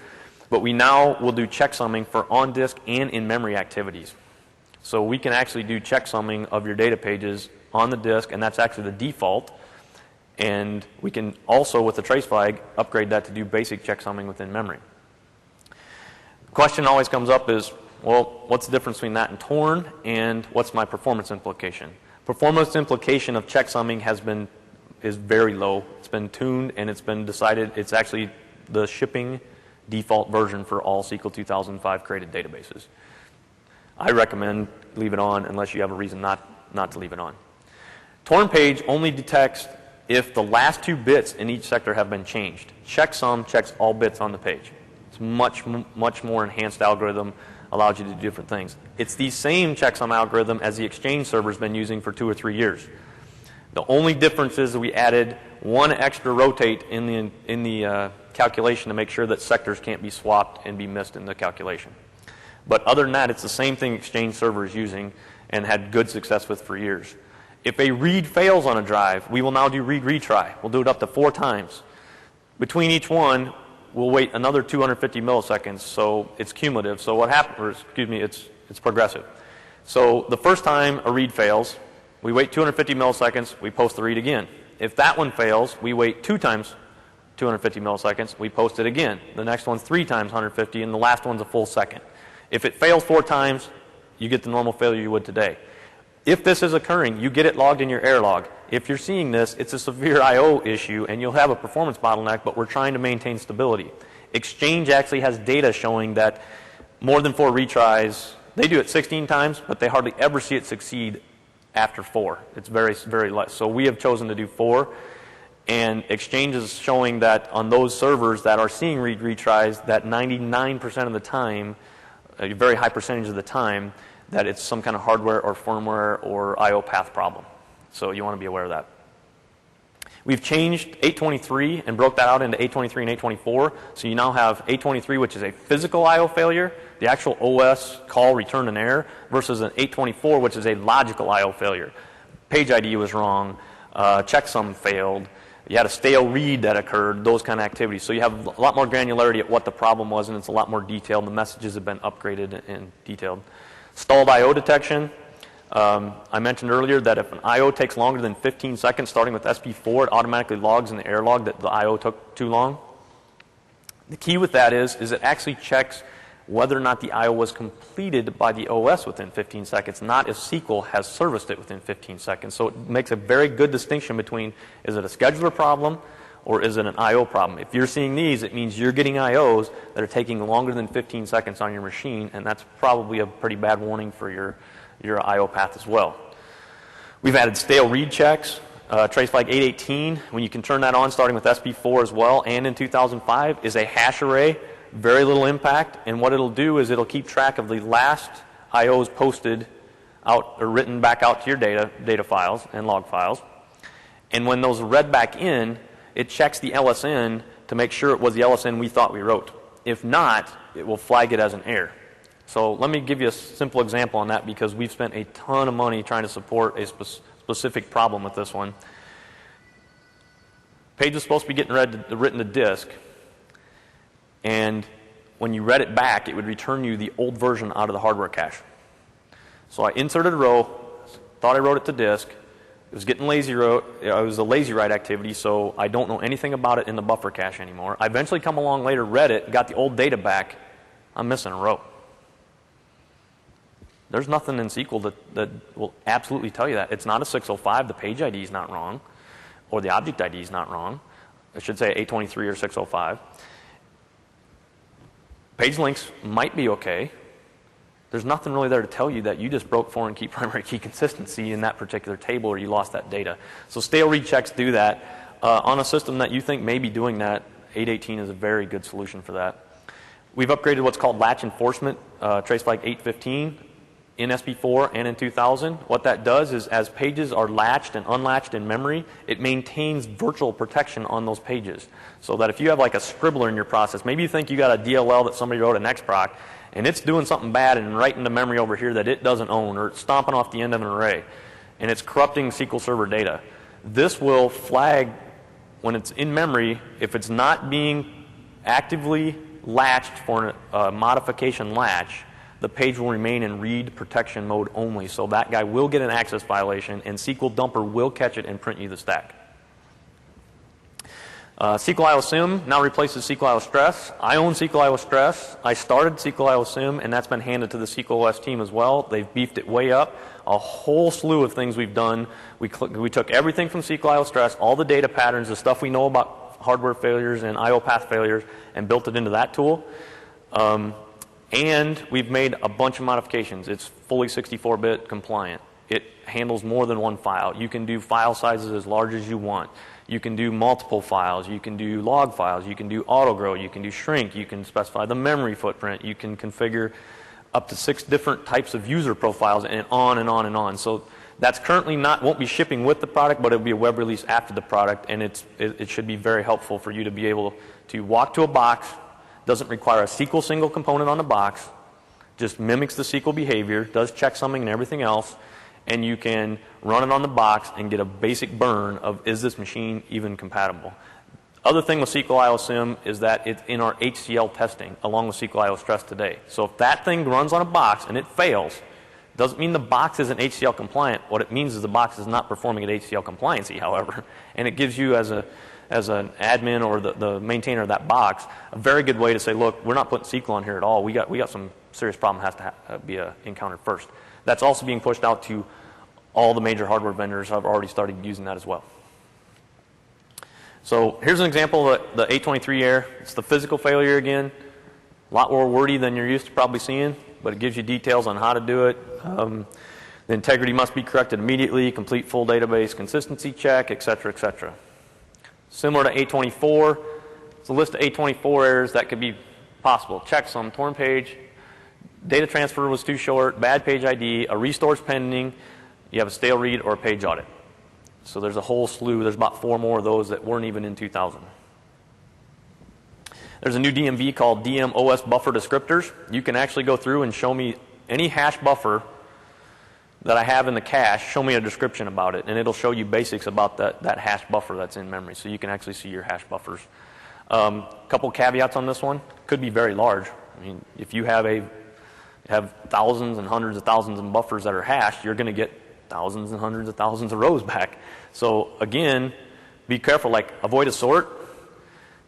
But we now will do checksumming for on-disk and in-memory activities. So we can actually do checksumming of your data pages on the disk, and that's actually the default. And we can also, with the trace flag, upgrade that to do basic checksumming within memory. The question always comes up is, well, what's the difference between that and torn, and what's my performance implication? Performance implication of checksumming is very low. It's been tuned, and it's been decided it's actually the shipping default version for all SQL 2005 created databases. I recommend leave it on unless you have a reason not to leave it on. Torn page only detects if the last 2 bits in each sector have been changed. Checksum checks all bits on the page. It's much more enhanced algorithm, allows you to do different things. It's the same checksum algorithm as the Exchange server's been using for 2 or 3 years. The only difference is that we added 1 extra rotate in the calculation to make sure that sectors can't be swapped and be missed in the calculation. But other than that, it's the same thing Exchange server is using and had good success with for years. If a read fails on a drive, we will now do read retry. We'll do it up to 4 times. Between each one, we'll wait another 250 milliseconds, so it's cumulative. So what happens, it's progressive. So the first time a read fails, we wait 250 milliseconds, we post the read again. If that one fails, we wait 2 times 250 milliseconds, we post it again. The next one's 3 times 150, and the last one's a full second. If it fails 4 times, you get the normal failure you would today. If this is occurring, you get it logged in your error log. If you're seeing this, it's a severe I/O issue, and you'll have a performance bottleneck, but we're trying to maintain stability. Exchange actually has data showing that more than 4 retries, they do it 16 times, but they hardly ever see it succeed after 4. It's very, very less. So we have chosen to do 4. And Exchange is showing that on those servers that are seeing read retries, that 99% of the time, a very high percentage of the time, that it's some kind of hardware or firmware or I/O path problem. So you want to be aware of that. We've changed 823 and broke that out into 823 and 824. So you now have 823, which is a physical I/O failure, the actual OS call returned an error, versus an 824, which is a logical I/O failure. Page ID was wrong, checksum failed, you had a stale read that occurred, those kind of activities. So you have a lot more granularity at what the problem was, and it's a lot more detailed. The messages have been upgraded and detailed. Stalled I/O detection. I mentioned earlier that if an I/O takes longer than 15 seconds, starting with SP4, it automatically logs in the error log that the I/O took too long. The key with that is it actually checks whether or not the I/O was completed by the OS within 15 seconds, not if SQL has serviced it within 15 seconds. So it makes a very good distinction between, is it a scheduler problem or is it an I/O problem? If you're seeing these, it means you're getting I/Os that are taking longer than 15 seconds on your machine, and that's probably a pretty bad warning for your I/O path as well. We've added stale read checks. Trace flag 818, when you can turn that on starting with SP4 as well, and in 2005, is a hash array. Very little impact, and what it'll do is it'll keep track of the last I/Os posted out or written back out to your data files and log files. And when those are read back in, it checks the LSN to make sure it was the LSN we thought we wrote. If not, it will flag it as an error. So let me give you a simple example on that, because we've spent a ton of money trying to support a specific problem with this one. Page is supposed to be getting written to disk, and when you read it back, it would return you the old version out of the hardware cache. So I inserted a row, thought I wrote it to disk. It was getting lazy wrote. It was a lazy write activity, so I don't know anything about it in the buffer cache anymore. I eventually come along later, read it, got the old data back. I'm missing a row. There's nothing in SQL that will absolutely tell you that. It's not a 605. The page ID is not wrong, or the object ID is not wrong. I should say 823 or 605. Page links might be okay. There's nothing really there to tell you that you just broke foreign key primary key consistency in that particular table or you lost that data. So stale read checks do that. On a system that you think may be doing that, 818 is a very good solution for that. We've upgraded what's called latch enforcement, trace flag 815 in SP4 and in 2000. What that does is as pages are latched and unlatched in memory, it maintains virtual protection on those pages. So that if you have like a scribbler in your process, maybe you think you got a DLL that somebody wrote an XProc, and it's doing something bad and writing to memory over here that it doesn't own, or it's stomping off the end of an array, and it's corrupting SQL Server data. This will flag when it's in memory, if it's not being actively latched for a modification latch, the page will remain in read protection mode only. So that guy will get an access violation, and SQL Dumper will catch it and print you the stack. SQL Sim now replaces SQL Stress. I own SQL Stress. I started SQL Sim, and that's been handed to the SQLOS team as well. They've beefed it way up. A whole slew of things we've done. We took everything from SQL Stress, all the data patterns, the stuff we know about hardware failures and I/O path failures, and built it into that tool. And we've made a bunch of modifications. It's fully 64-bit compliant. It handles more than one file. You can do file sizes as large as you want. You can do multiple files. You can do log files. You can do autogrow. You can do shrink. You can specify the memory footprint. You can configure up to 6 different types of user profiles, and on and on and on. So that's currently won't be shipping with the product, but it'll be a web release after the product, and it should be very helpful for you to be able to walk to a box. Doesn't require a SQL single component on the box. Just mimics the SQL behavior, does checksumming and everything else, and you can run it on the box and get a basic burn of, is this machine even compatible? Other thing with SQL Sim is that it's in our HCL testing along with SQL Stress today. So if that thing runs on a box and it fails, doesn't mean the box isn't HCL compliant. What it means is the box is not performing at HCL compliancy, however. And it gives you as an admin or the maintainer of that box a very good way to say, look, we're not putting SQL on here at all. We got some serious problem has to be encountered first. That's also being pushed out to all the major hardware vendors. Have already started using that as well. So here's an example of the 823 error. It's the physical failure again. A lot more wordy than you're used to probably seeing, but it gives you details on how to do it. The integrity must be corrected immediately, complete full database consistency check, etc., etc. Similar to 824, it's a list of 824 errors that could be possible. Checksum, torn page, data transfer was too short, bad page ID, a restore's pending, you have a stale read or a page audit. So there's a whole slew. There's about 4 more of those that weren't even in 2000. There's a new DMV called DMOS buffer descriptors. You can actually go through and show me any hash buffer that I have in the cache, show me a description about it, and it'll show you basics about that hash buffer that's in memory. So you can actually see your hash buffers. Couple caveats on this one. Could be very large. I mean, if you have thousands and hundreds of thousands of buffers that are hashed, you're going to get thousands and hundreds of thousands of rows back. So again, be careful. Like avoid a sort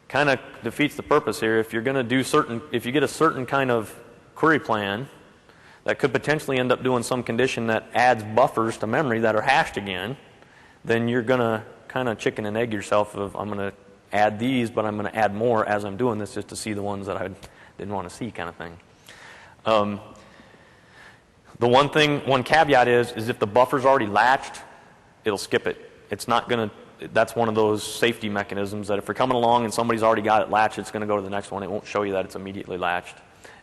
kind of defeats the purpose here. If you're going to do if you get a certain kind of query plan that could potentially end up doing some condition that adds buffers to memory that are hashed again, then you're going to kind of chicken and egg yourself of, I'm going to add these, but I'm going to add more as I'm doing this just to see the ones that I didn't want to see kind of thing. The one caveat is if the buffer's already latched, it'll skip it. It's not going to, that's one of those safety mechanisms that if you're coming along and somebody's already got it latched, it's going to go to the next one. It won't show you that it's immediately latched.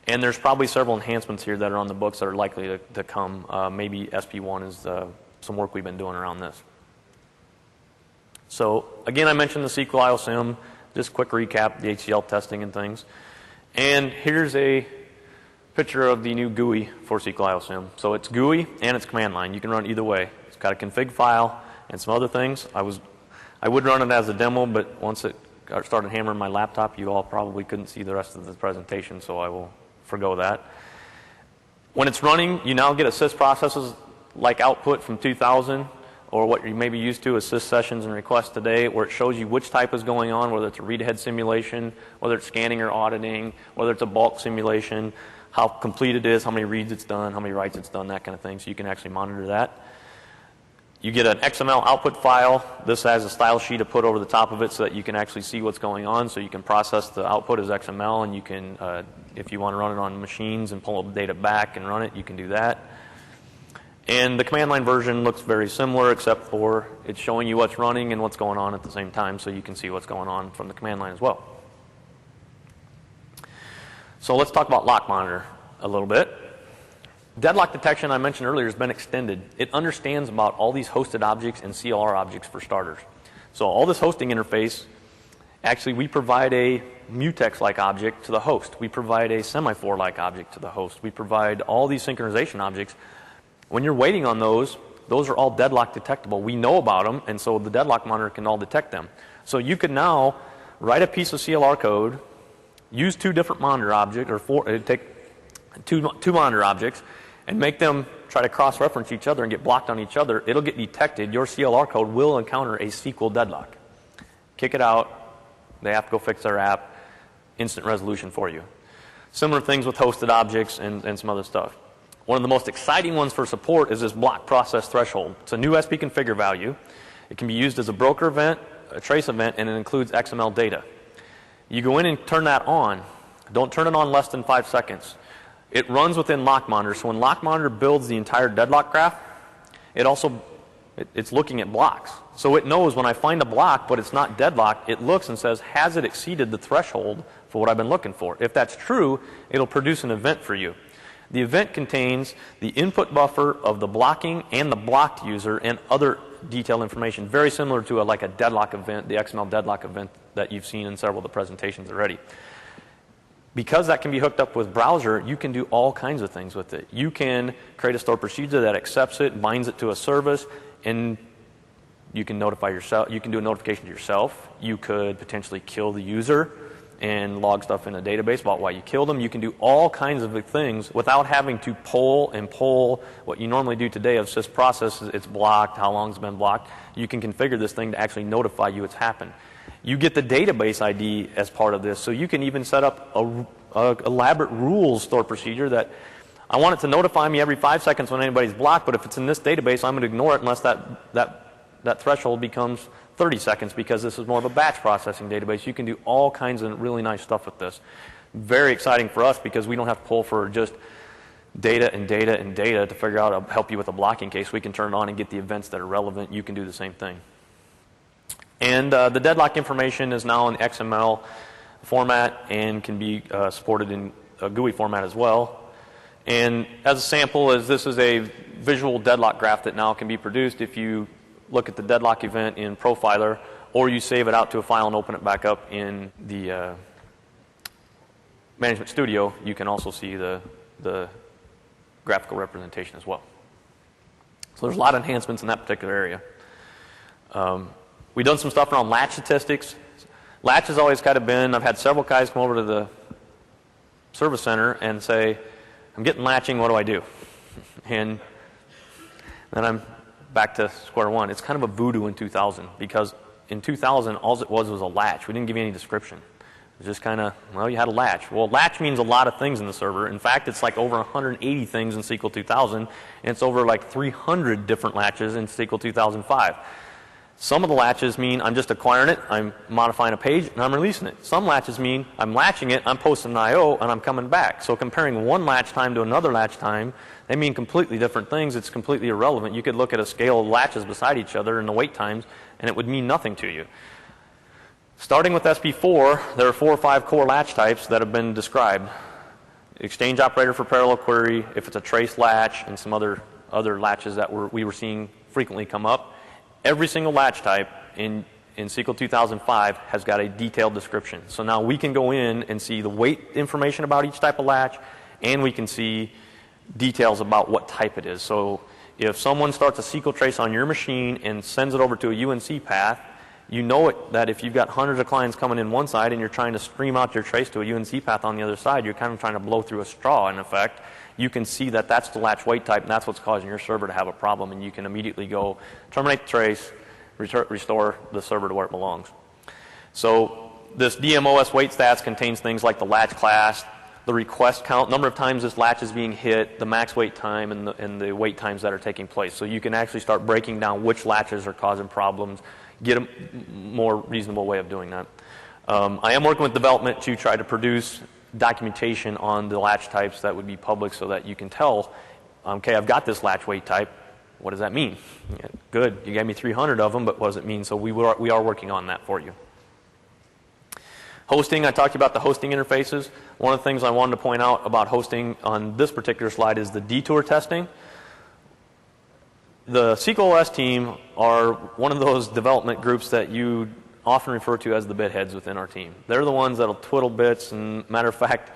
And there's probably several enhancements here that are on the books that are likely to come. Maybe SP1 is some work we've been doing around this. So again, I mentioned the SQL Sim. Just quick recap, the HCL testing and things. And here's a picture of the new GUI for SQL Sim. So it's GUI and it's command line. You can run either way. It's got a config file and some other things. I would run it as a demo, but once it started hammering my laptop, you all probably couldn't see the rest of the presentation, so I will forgo that. When it's running, you now get assist processes like output from 2000, or what you may be used to, assist sessions and requests today, where it shows you which type is going on, whether it's a read-ahead simulation, whether it's scanning or auditing, whether it's a bulk simulation, how complete it is, how many reads it's done, how many writes it's done, that kind of thing, so you can actually monitor that. You get an XML output file. This has a style sheet to put over the top of it so that you can actually see what's going on, so you can process the output as XML, and you can, if you want to run it on machines and pull the data back and run it, you can do that. And the command line version looks very similar, except for it's showing you what's running and what's going on at the same time, so you can see what's going on from the command line as well. So let's talk about Lock Monitor a little bit. Deadlock detection, I mentioned earlier, has been extended. It understands about all these hosted objects and CLR objects for starters. So all this hosting interface, actually we provide a mutex-like object to the host. We provide a semaphore-like object to the host. We provide all these synchronization objects. When you're waiting on those are all deadlock detectable. We know about them, and so the deadlock monitor can all detect them. So you could now write a piece of CLR code, use two different monitor objects, or take two monitor objects, and make them try to cross-reference each other and get blocked on each other. It'll get detected. Your CLR code will encounter a SQL deadlock. Kick it out. They have to go fix their app. Instant resolution for you. Similar things with hosted objects and some other stuff. One of the most exciting ones for support is this block process threshold. It's a new SP configure value. It can be used as a broker event, a trace event, and it includes XML data. You go in and turn that on. Don't turn it on less than 5 seconds. It runs within Lock Monitor, so when Lock Monitor builds the entire deadlock graph, it's looking at blocks. So it knows when I find a block but it's not deadlocked, it looks and says, has it exceeded the threshold for what I've been looking for? If that's true, it'll produce an event for you. The event contains the input buffer of the blocking and the blocked user and other detailed information, very similar to like a deadlock event, the XML deadlock event that you've seen in several of the presentations already. Because that can be hooked up with browser, you can do all kinds of things with it. You can create a stored procedure that accepts it, binds it to a service, and you can notify yourself. You can do a notification to yourself. You could potentially kill the user and log stuff in a database about why you killed them. You can do all kinds of things without having to pull what you normally do today of sys process. It's blocked, how long it's been blocked. You can configure this thing to actually notify you it's happened. You get the database ID as part of this, so you can even set up a elaborate rules stored procedure that I want it to notify me every 5 seconds when anybody's blocked, but if it's in this database, I'm going to ignore it unless that threshold becomes 30 seconds because this is more of a batch processing database. You can do all kinds of really nice stuff with this. Very exciting for us because we don't have to pull for just data and data and data to figure out how to help you with a blocking case. We can turn it on and get the events that are relevant. You can do the same thing. And the deadlock information is now in XML format and can be supported in a GUI format as well. And as a sample, this is a visual deadlock graph that now can be produced if you look at the deadlock event in Profiler, or you save it out to a file and open it back up in the Management Studio. You can also see the graphical representation as well. So there's a lot of enhancements in that particular area. We've done some stuff around latch statistics. Latch has always kind of been, I've had several guys come over to the service center and say, I'm getting latching, what do I do? And then I'm back to square one. It's kind of a voodoo in 2000 because in 2000 all it was a latch. We didn't give you any description. It was just kind of, well, you had a latch. Well, latch means a lot of things in the server. In fact, it's like over 180 things in SQL 2000, and it's over like 300 different latches in SQL 2005. Some of the latches mean I'm just acquiring it, I'm modifying a page, and I'm releasing it. Some latches mean I'm latching it, I'm posting an I/O, and I'm coming back. So comparing one latch time to another latch time, they mean completely different things. It's completely irrelevant. You could look at a scale of latches beside each other and the wait times, and it would mean nothing to you. Starting with SP4, there are 4 or 5 core latch types that have been described. Exchange operator for parallel query, if it's a trace latch, and some other latches that we were seeing frequently come up. Every single latch type in SQL 2005 has got a detailed description. So now we can go in and see the weight information about each type of latch, and we can see details about what type it is. So if someone starts a SQL trace on your machine and sends it over to a UNC path, you know that if you've got hundreds of clients coming in one side and you're trying to stream out your trace to a UNC path on the other side, you're kind of trying to blow through a straw in effect. You can see that that's the latch wait type, and that's what's causing your server to have a problem, and you can immediately go terminate the trace, restore the server to where it belongs. So this DMOS wait stats contains things like the latch class, the request count, number of times this latch is being hit, the max wait time, and the wait times that are taking place. So you can actually start breaking down which latches are causing problems, get a more reasonable way of doing that. I am working with development to try to produce documentation on the latch types that would be public so that you can tell, okay, I've got this latch wait type. What does that mean? Yeah, good, you gave me 300 of them, but what does it mean? So we are working on that for you. Hosting, I talked to you about the hosting interfaces. One of the things I wanted to point out about hosting on this particular slide is the detour testing. The SQLOS team are one of those development groups that you often refer to as the bit heads within our team. They're the ones that'll twiddle bits, and matter of fact,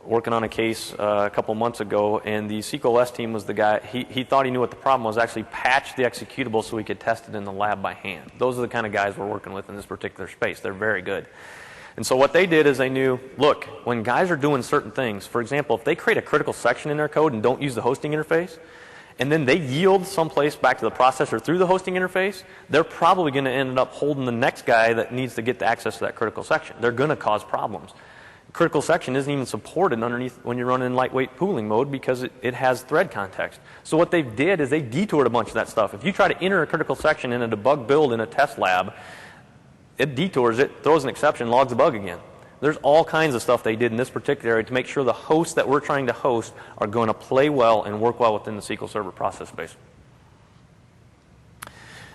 working on a case a couple months ago, and the SQLOS team was the guy, he thought he knew what the problem was, actually patched the executable so he could test it in the lab by hand. Those are the kind of guys we're working with in this particular space. They're very good. And so what they did is they knew, look, when guys are doing certain things, for example, if they create a critical section in their code and don't use the hosting interface, and then they yield someplace back to the processor through the hosting interface, they're probably going to end up holding the next guy that needs to get the access to that critical section. They're going to cause problems. Critical section isn't even supported underneath when you run in lightweight pooling mode because it has thread context. So what they did is they detoured a bunch of that stuff. If you try to enter a critical section in a debug build in a test lab, it detours it, throws an exception, logs a bug again. There's all kinds of stuff they did in this particular area to make sure the hosts that we're trying to host are going to play well and work well within the SQL Server process space.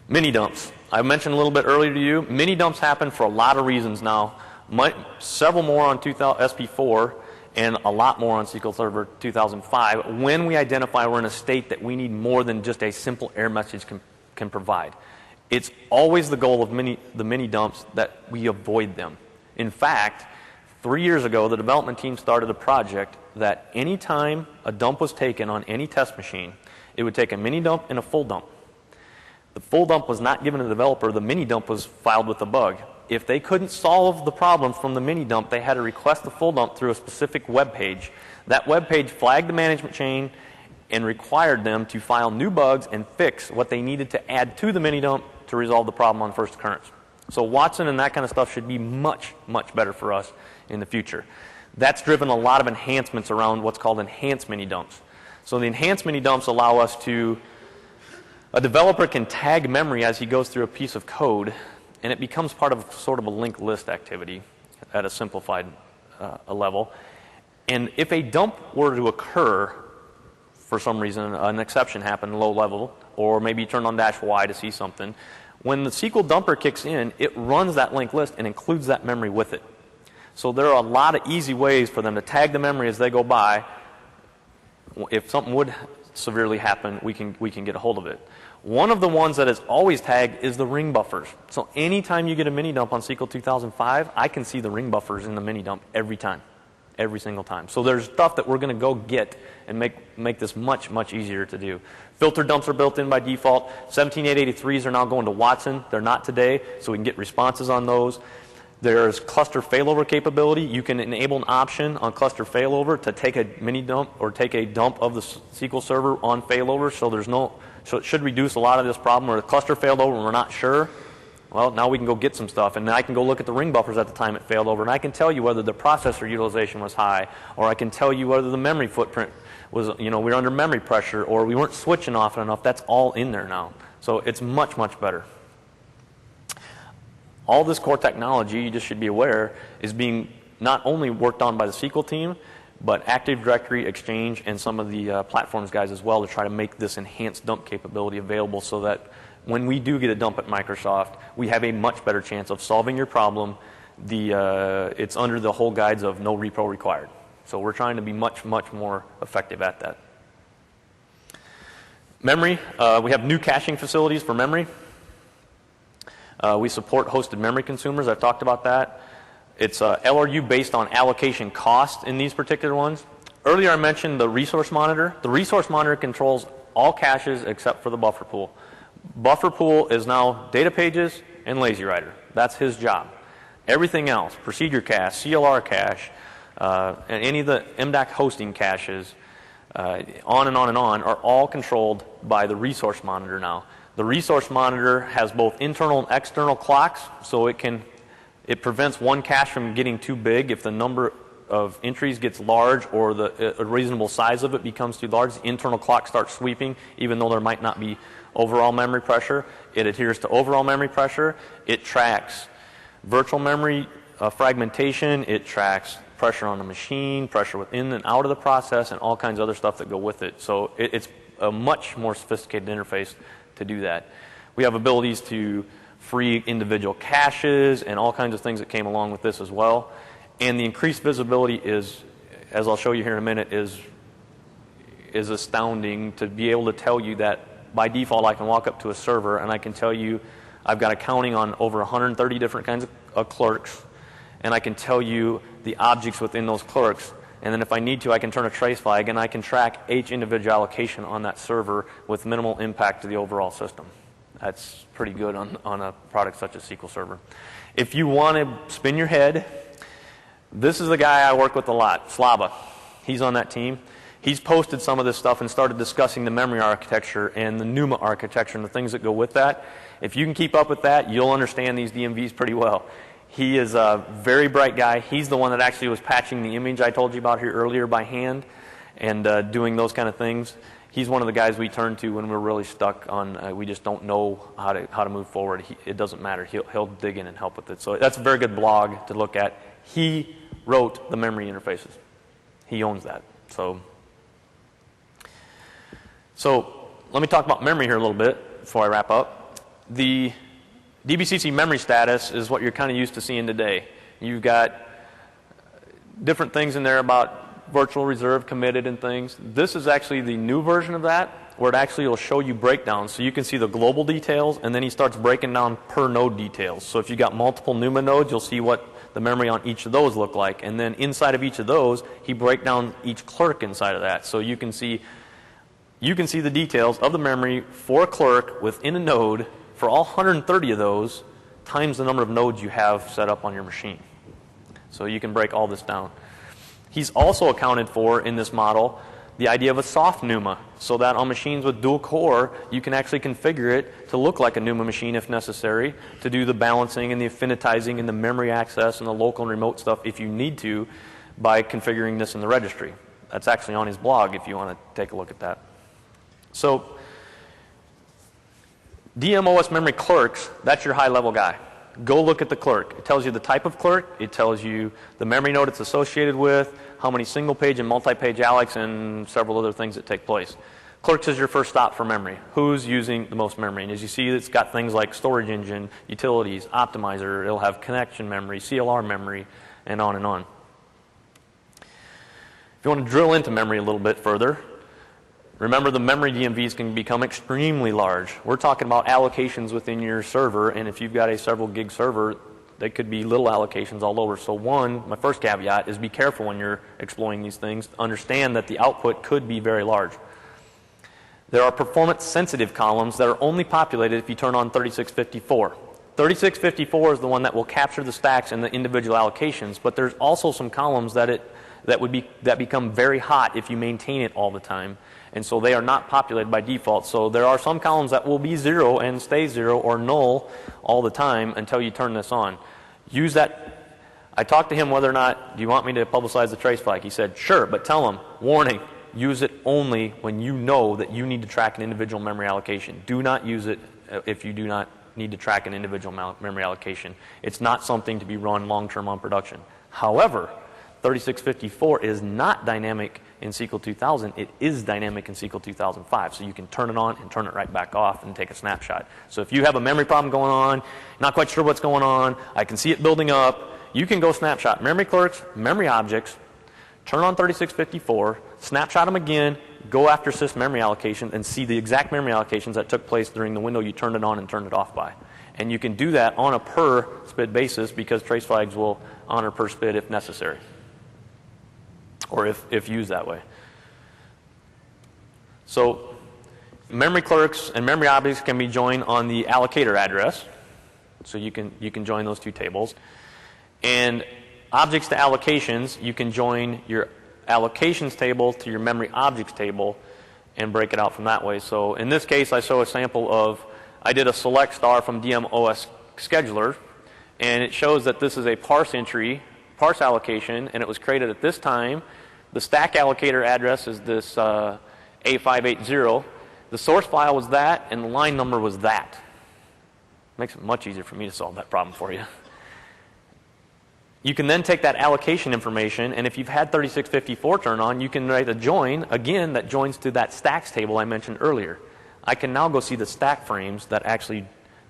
Mini dumps. I mentioned a little bit earlier to you, mini dumps happen for a lot of reasons now. Several more on SP4 and a lot more on SQL Server 2005 when we identify we're in a state that we need more than just a simple error message can provide. It's always the goal of the mini dumps that we avoid them. In fact, 3 years ago, the development team started a project that any time a dump was taken on any test machine, it would take a mini dump and a full dump. The full dump was not given to the developer. The mini dump was filed with a bug. If they couldn't solve the problem from the mini dump, they had to request the full dump through a specific web page. That web page flagged the management chain and required them to file new bugs and fix what they needed to add to the mini dump to resolve the problem on first occurrence. So Watson and that kind of stuff should be much, much better for us in the future. That's driven a lot of enhancements around what's called enhanced mini dumps. So the enhanced mini dumps allow us to, a developer can tag memory as he goes through a piece of code, and it becomes part of sort of a linked list activity at a simplified level. And if a dump were to occur, for some reason, an exception happened low level, or maybe you turn on -Y to see something, when the SQL dumper kicks in, it runs that linked list and includes that memory with it. So there are a lot of easy ways for them to tag the memory as they go by. If something would severely happen, we can get a hold of it. One of the ones that is always tagged is the ring buffers. So anytime you get a mini dump on SQL 2005, I can see the ring buffers in the mini dump every time. Every single time. So there's stuff that we're going to go get and make this much, much easier to do. Filter dumps are built in by default. 17883s are now going to Watson. They're not today, so we can get responses on those. There's cluster failover capability. You can enable an option on cluster failover to take a mini dump or take a dump of the SQL Server on failover. So it should reduce a lot of this problem where the cluster failed over and we're not sure. Well, now we can go get some stuff, and I can go look at the ring buffers at the time it failed over, and I can tell you whether the processor utilization was high, or I can tell you whether the memory footprint was, we were under memory pressure, or we weren't switching often enough. That's all in there now. So it's much, much better. All this core technology, you just should be aware, is being not only worked on by the SQL team, but Active Directory, Exchange, and some of the platforms guys as well to try to make this enhanced dump capability available so that when we do get a dump at Microsoft, we have a much better chance of solving your problem. It's under the whole guides of no repro required. So we're trying to be much, much more effective at that. Memory, we have new caching facilities for memory. We support hosted memory consumers. I've talked about that. It's LRU based on allocation cost in these particular ones. Earlier I mentioned the resource monitor. The resource monitor controls all caches except for the buffer pool. Buffer pool is now data pages and lazy writer. That's his job. Everything else, procedure cache, CLR cache, and any of the MDAC hosting caches, on and on and on, are all controlled by the resource monitor now. The resource monitor has both internal and external clocks, so it prevents one cache from getting too big if the number of entries gets large, or a reasonable size of it becomes too large, the internal clock starts sweeping, even though there might not be overall memory pressure. It adheres to overall memory pressure. It tracks virtual memory fragmentation. It tracks pressure on the machine, pressure within and out of the process, and all kinds of other stuff that go with it. So it's a much more sophisticated interface to do that. We have abilities to free individual caches and all kinds of things that came along with this as well. And the increased visibility is, as I'll show you here in a minute, is astounding to be able to tell you that by default I can walk up to a server and I can tell you I've got accounting on over 130 different kinds of clerks, and I can tell you the objects within those clerks. And then if I need to, I can turn a trace flag and I can track each individual allocation on that server with minimal impact to the overall system. That's pretty good on a product such as SQL Server. If you want to spin your head, this is the guy I work with a lot, Slava. He's on that team. He's posted some of this stuff and started discussing the memory architecture and the NUMA architecture and the things that go with that. If you can keep up with that, you'll understand these DMVs pretty well. He is a very bright guy. He's the one that actually was patching the image I told you about here earlier by hand and doing those kind of things. He's one of the guys we turn to when we're really stuck on, we just don't know how to move forward. It doesn't matter. He'll dig in and help with it. So that's a very good blog to look at. He wrote the memory interfaces. He owns that. So let me talk about memory here a little bit before I wrap up. The DBCC memory status is what you're kind of used to seeing today. You've got different things in there about virtual reserve, committed, and things. This is actually the new version of that, where it actually will show you breakdowns. So you can see the global details, and then he starts breaking down per node details. So if you've got multiple NUMA nodes, you'll see what the memory on each of those look like. And then inside of each of those, he breaks down each clerk inside of that. So you can see the details of the memory for a clerk within a node for all 130 of those times the number of nodes you have set up on your machine. So you can break all this down. He's also accounted for in this model the idea of a soft NUMA, so that on machines with dual core, you can actually configure it to look like a NUMA machine if necessary, to do the balancing and the affinitizing and the memory access and the local and remote stuff if you need to by configuring this in the registry. That's actually on his blog if you want to take a look at that. So DMOS memory clerks, that's your high-level guy. Go look at the clerk. It tells you the type of clerk. It tells you the memory node it's associated with, how many single-page and multi-page allocs, and several other things that take place. Clerks is your first stop for memory. Who's using the most memory? And as you see, it's got things like storage engine, utilities, optimizer. It'll have connection memory, CLR memory, and on and on. If you want to drill into memory a little bit further, remember, the memory DMVs can become extremely large. We're talking about allocations within your server, and if you've got a several gig server, they could be little allocations all over. So my first caveat is be careful when you're exploring these things. Understand that the output could be very large. There are performance-sensitive columns that are only populated if you turn on 3654. 3654 is the one that will capture the stacks and the individual allocations, but there's also some columns that become very hot if you maintain it all the time. And so they are not populated by default. So there are some columns that will be 0 and stay 0 or null all the time until you turn this on. Use that. I talked to him whether or not, do you want me to publicize the trace flag? He said, sure, but tell him, warning, use it only when you know that you need to track an individual memory allocation. Do not use it if you do not need to track an individual memory allocation. It's not something to be run long-term on production. However, 3654 is not dynamic in SQL 2000. It is dynamic in SQL 2005. So you can turn it on and turn it right back off and take a snapshot. So if you have a memory problem going on, not quite sure what's going on, I can see it building up, you can go snapshot memory clerks, memory objects, turn on 3654, snapshot them again, go after sys memory allocation, and see the exact memory allocations that took place during the window you turned it on and turned it off by. And you can do that on a per SPID basis because trace flags will honor per SPID if necessary, or if used that way. So memory clerks and memory objects can be joined on the allocator address. So you can join those two tables. And objects to allocations, you can join your allocations table to your memory objects table and break it out from that way. So in this case, I show a sample of, I did a select star from DMOS scheduler, and it shows that this is a parse entry parse allocation, and it was created at this time. The stack allocator address is this A580. The source file was that, and the line number was that. Makes it much easier for me to solve that problem for you. You can then take that allocation information, and if you've had 3654 turn on, you can write a join, again, that joins to that stacks table I mentioned earlier. I can now go see the stack frames that actually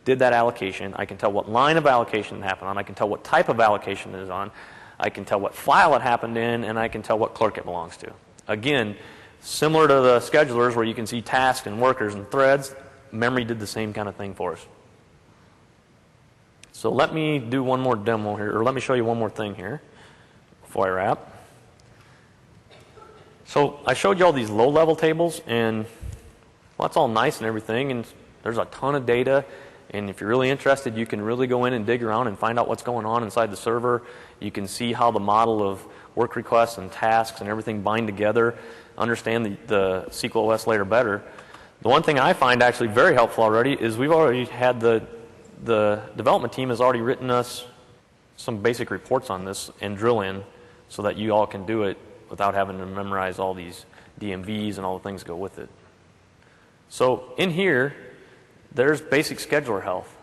did that allocation. I can tell what line of allocation it happened on. I can tell what type of allocation it is on. I can tell what file it happened in, and I can tell what clerk it belongs to. Again, similar to the schedulers where you can see tasks and workers and threads, memory did the same kind of thing for us. So let me do one more demo here, or let me show you one more thing here before I wrap. So I showed you all these low-level tables, and well, that's all nice and everything, and there's a ton of data, and if you're really interested, you can really go in and dig around and find out what's going on inside the server. You can see how the model of work requests and tasks and everything bind together, understand the SQLOS layer better. The one thing I find actually very helpful already is we've already had the development team has already written us some basic reports on this and drill in so that you all can do it without having to memorize all these DMVs and all the things that go with it. So in here, there's basic scheduler health.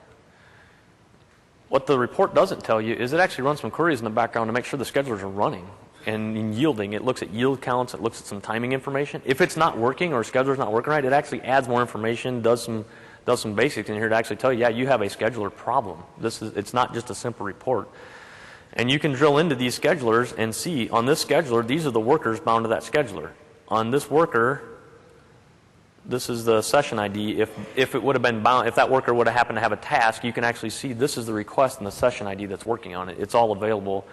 What the report doesn't tell you is it actually runs some queries in the background to make sure the schedulers are running. And in yielding, it looks at yield counts, it looks at some timing information. If it's not working or a scheduler's not working right, it actually adds more information, does some basics in here to actually tell you, yeah, you have a scheduler problem. It's not just a simple report. And you can drill into these schedulers and see, on this scheduler, these are the workers bound to that scheduler. On this worker, this is the session ID. If it would have been bound, if that worker would have happened to have a task, you can actually see this is the request and the session ID that's working on it. It's all available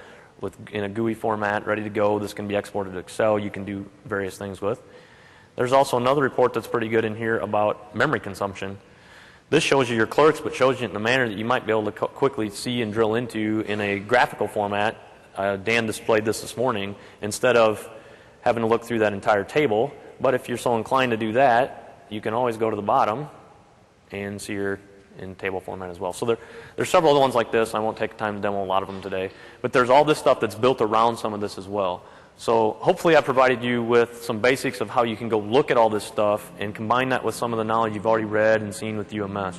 in a GUI format, ready to go. This can be exported to Excel. You can do various things with. There's also another report that's pretty good in here about memory consumption. This shows you your clerks, but shows you it in a manner that you might be able to quickly see and drill into in a graphical format. Dan displayed this morning instead of having to look through that entire table. But if you're so inclined to do that, you can always go to the bottom and see your in table format as well. So there's several other ones like this. I won't take time to demo a lot of them today. But there's all this stuff that's built around some of this as well. So hopefully I've provided you with some basics of how you can go look at all this stuff and combine that with some of the knowledge you've already read and seen with UMS.